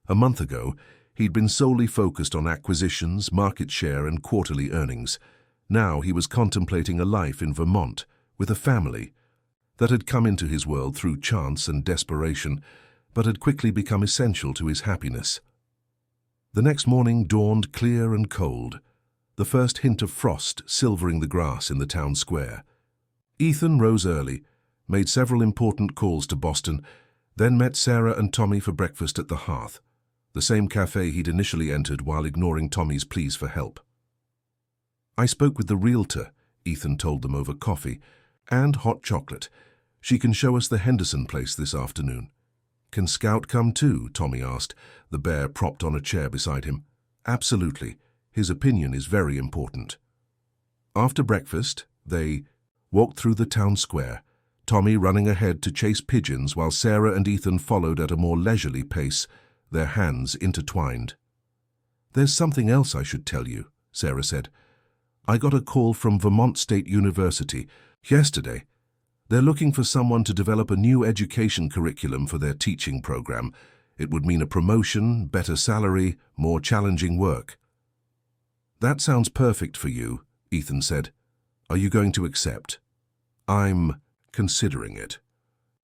A month ago, he'd been solely focused on acquisitions, market share, and quarterly earnings. Now he was contemplating a life in Vermont with a family that had come into his world through chance and desperation, but had quickly become essential to his happiness. The next morning dawned clear and cold, the first hint of frost silvering the grass in the town square. Ethan rose early, made several important calls to Boston, then met Sarah and Tommy for breakfast at the Hearth, the same cafe he'd initially entered while ignoring Tommy's pleas for help. I spoke with the realtor, Ethan told them over coffee, and hot chocolate. She can show us the Henderson place this afternoon. Can Scout come too? Tommy asked, the bear propped on a chair beside him. Absolutely. His opinion is very important. After breakfast, they walked through the town square, Tommy running ahead to chase pigeons while Sarah and Ethan followed at a more leisurely pace, their hands intertwined. "There's something else I should tell you," Sarah said. "I got a call from Vermont State University yesterday. They're looking for someone to develop a new education curriculum for their teaching program. It would mean a promotion, better salary, more challenging work." "That sounds perfect for you," Ethan said. "Are you going to accept?" "I'm considering it.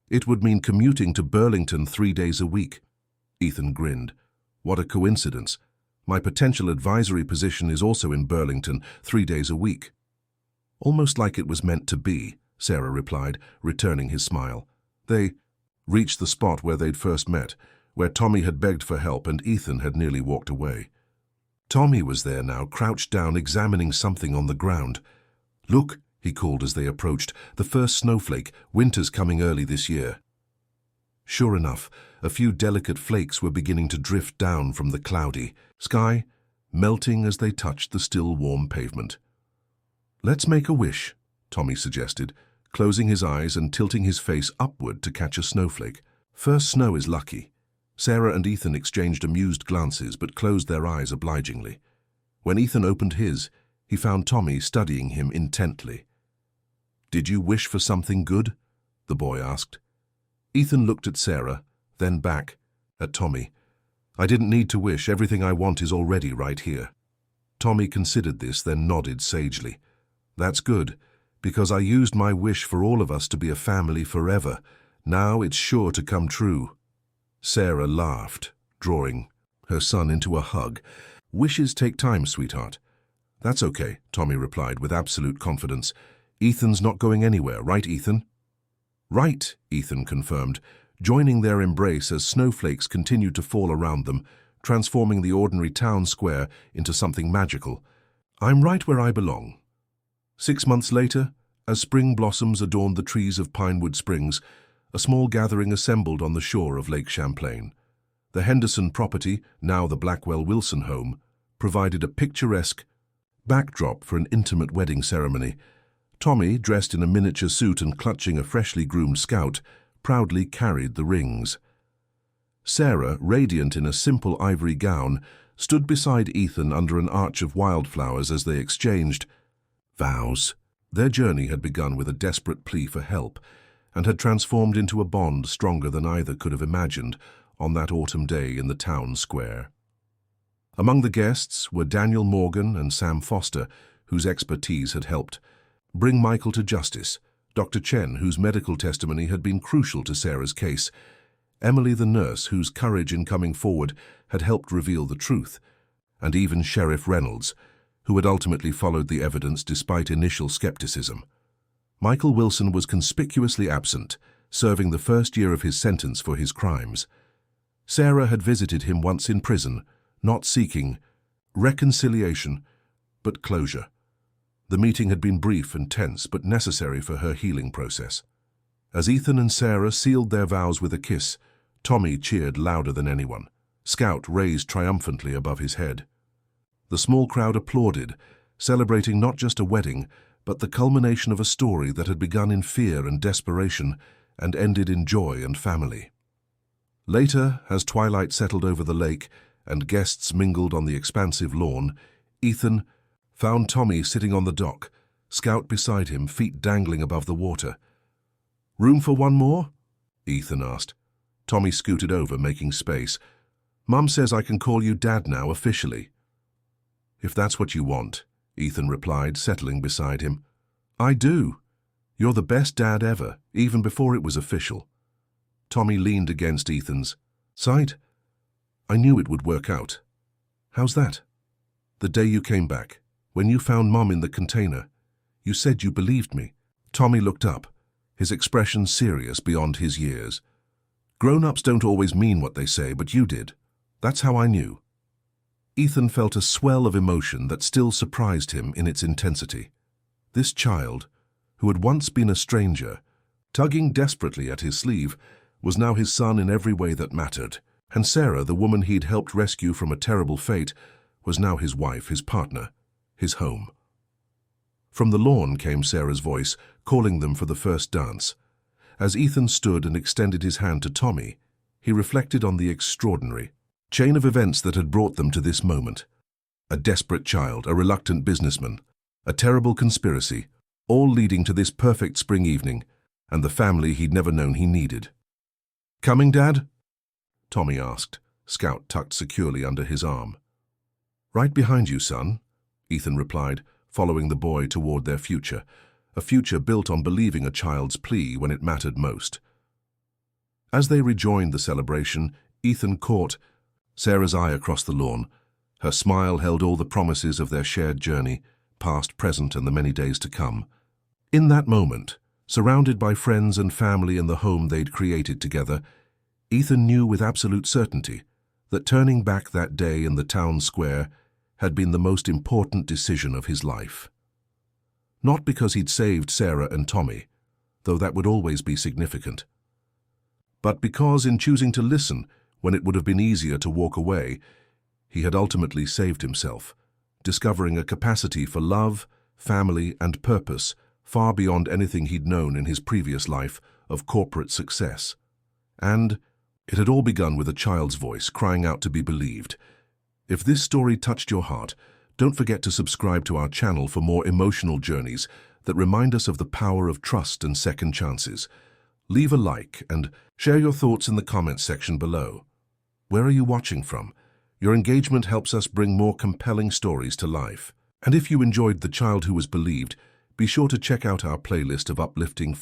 It would mean commuting to Burlington 3 days a week." Ethan grinned. "What a coincidence. My potential advisory position is also in Burlington 3 days a week." "Almost like it was meant to be," Sarah replied, returning his smile. They reached the spot where they'd first met, where Tommy had begged for help and Ethan had nearly walked away. Tommy was there now, crouched down, examining something on the ground. "Look," he called as they approached, "the first snowflake. Winter's coming early this year." Sure enough, a few delicate flakes were beginning to drift down from the cloudy sky, melting as they touched the still warm pavement. "Let's make a wish," Tommy suggested, closing his eyes and tilting his face upward to catch a snowflake. "First snow is lucky." Sarah and Ethan exchanged amused glances but closed their eyes obligingly. When Ethan opened his, he found Tommy studying him intently. "Did you wish for something good?" the boy asked. Ethan looked at Sarah, then back at Tommy. "I didn't need to wish. Everything I want is already right here." Tommy considered this, then nodded sagely. "That's good, because I used my wish for all of us to be a family forever. Now it's sure to come true." Sarah laughed, drawing her son into a hug. "Wishes take time, sweetheart." "That's okay," Tommy replied with absolute confidence. "Ethan's not going anywhere, right, Ethan?" "Right," Ethan confirmed, joining their embrace as snowflakes continued to fall around them, transforming the ordinary town square into something magical. "I'm right where I belong." 6 months later, as spring blossoms adorned the trees of Pinewood Springs, a small gathering assembled on the shore of Lake Champlain. The Henderson property, now the Blackwell-Wilson home, provided a picturesque backdrop for an intimate wedding ceremony. Tommy, dressed in a miniature suit and clutching a freshly groomed Scout, proudly carried the rings. Sarah, radiant in a simple ivory gown, stood beside Ethan under an arch of wildflowers as they exchanged vows. Their journey had begun with a desperate plea for help, and had transformed into a bond stronger than either could have imagined on that autumn day in the town square. Among the guests were Daniel Morgan and Sam Foster, whose expertise had helped bring Michael to justice, Dr. Chen, whose medical testimony had been crucial to Sarah's case, Emily the nurse, whose courage in coming forward had helped reveal the truth, and even Sheriff Reynolds, who had ultimately followed the evidence despite initial skepticism. Michael Wilson was conspicuously absent, serving the first year of his sentence for his crimes. Sarah had visited him once in prison, not seeking reconciliation, but closure. The meeting had been brief and tense, but necessary for her healing process. As Ethan and Sarah sealed their vows with a kiss, Tommy cheered louder than anyone, Scout raised triumphantly above his head. The small crowd applauded, celebrating not just a wedding, but the culmination of a story that had begun in fear and desperation and ended in joy and family. Later, as twilight settled over the lake and guests mingled on the expansive lawn, Ethan found Tommy sitting on the dock, Scout beside him, feet dangling above the water. "Room for one more?" Ethan asked. Tommy scooted over, making space. "Mum says I can call you Dad now, officially." "If that's what you want," Ethan replied, settling beside him. "I do. You're the best dad ever, even before it was official." Tommy leaned against Ethan's side. "I knew it would work out." "How's that?" "The day you came back, when you found Mum in the container, you said you believed me." Tommy looked up, his expression serious beyond his years. "Grown-ups don't always mean what they say, but you did. That's how I knew." Ethan felt a swell of emotion that still surprised him in its intensity. This child, who had once been a stranger, tugging desperately at his sleeve, was now his son in every way that mattered, and Sarah, the woman he'd helped rescue from a terrible fate, was now his wife, his partner, his home. From the lawn came Sarah's voice, calling them for the first dance. As Ethan stood and extended his hand to Tommy, he reflected on the extraordinary chain of events that had brought them to this moment. A desperate child, a reluctant businessman, a terrible conspiracy, all leading to this perfect spring evening and the family he'd never known he needed. "Coming, Dad?" Tommy asked, Scout tucked securely under his arm. "Right behind you, son," Ethan replied, following the boy toward their future, a future built on believing a child's plea when it mattered most. As they rejoined the celebration, Ethan caught Sarah's eye across the lawn. Her smile held all the promises of their shared journey, past, present, and the many days to come. In that moment, surrounded by friends and family in the home they'd created together, Ethan knew with absolute certainty that turning back that day in the town square had been the most important decision of his life. Not because he'd saved Sarah and Tommy, though that would always be significant, but because in choosing to listen when it would have been easier to walk away, he had ultimately saved himself, discovering a capacity for love, family, and purpose far beyond anything he'd known in his previous life of corporate success. And it had all begun with a child's voice crying out to be believed. If this story touched your heart, don't forget to subscribe to our channel for more emotional journeys that remind us of the power of trust and second chances. Leave a like and share your thoughts in the comments section below. Where are you watching from? Your engagement helps us bring more compelling stories to life. And if you enjoyed The Child Who Was Believed, be sure to check out our playlist of uplifting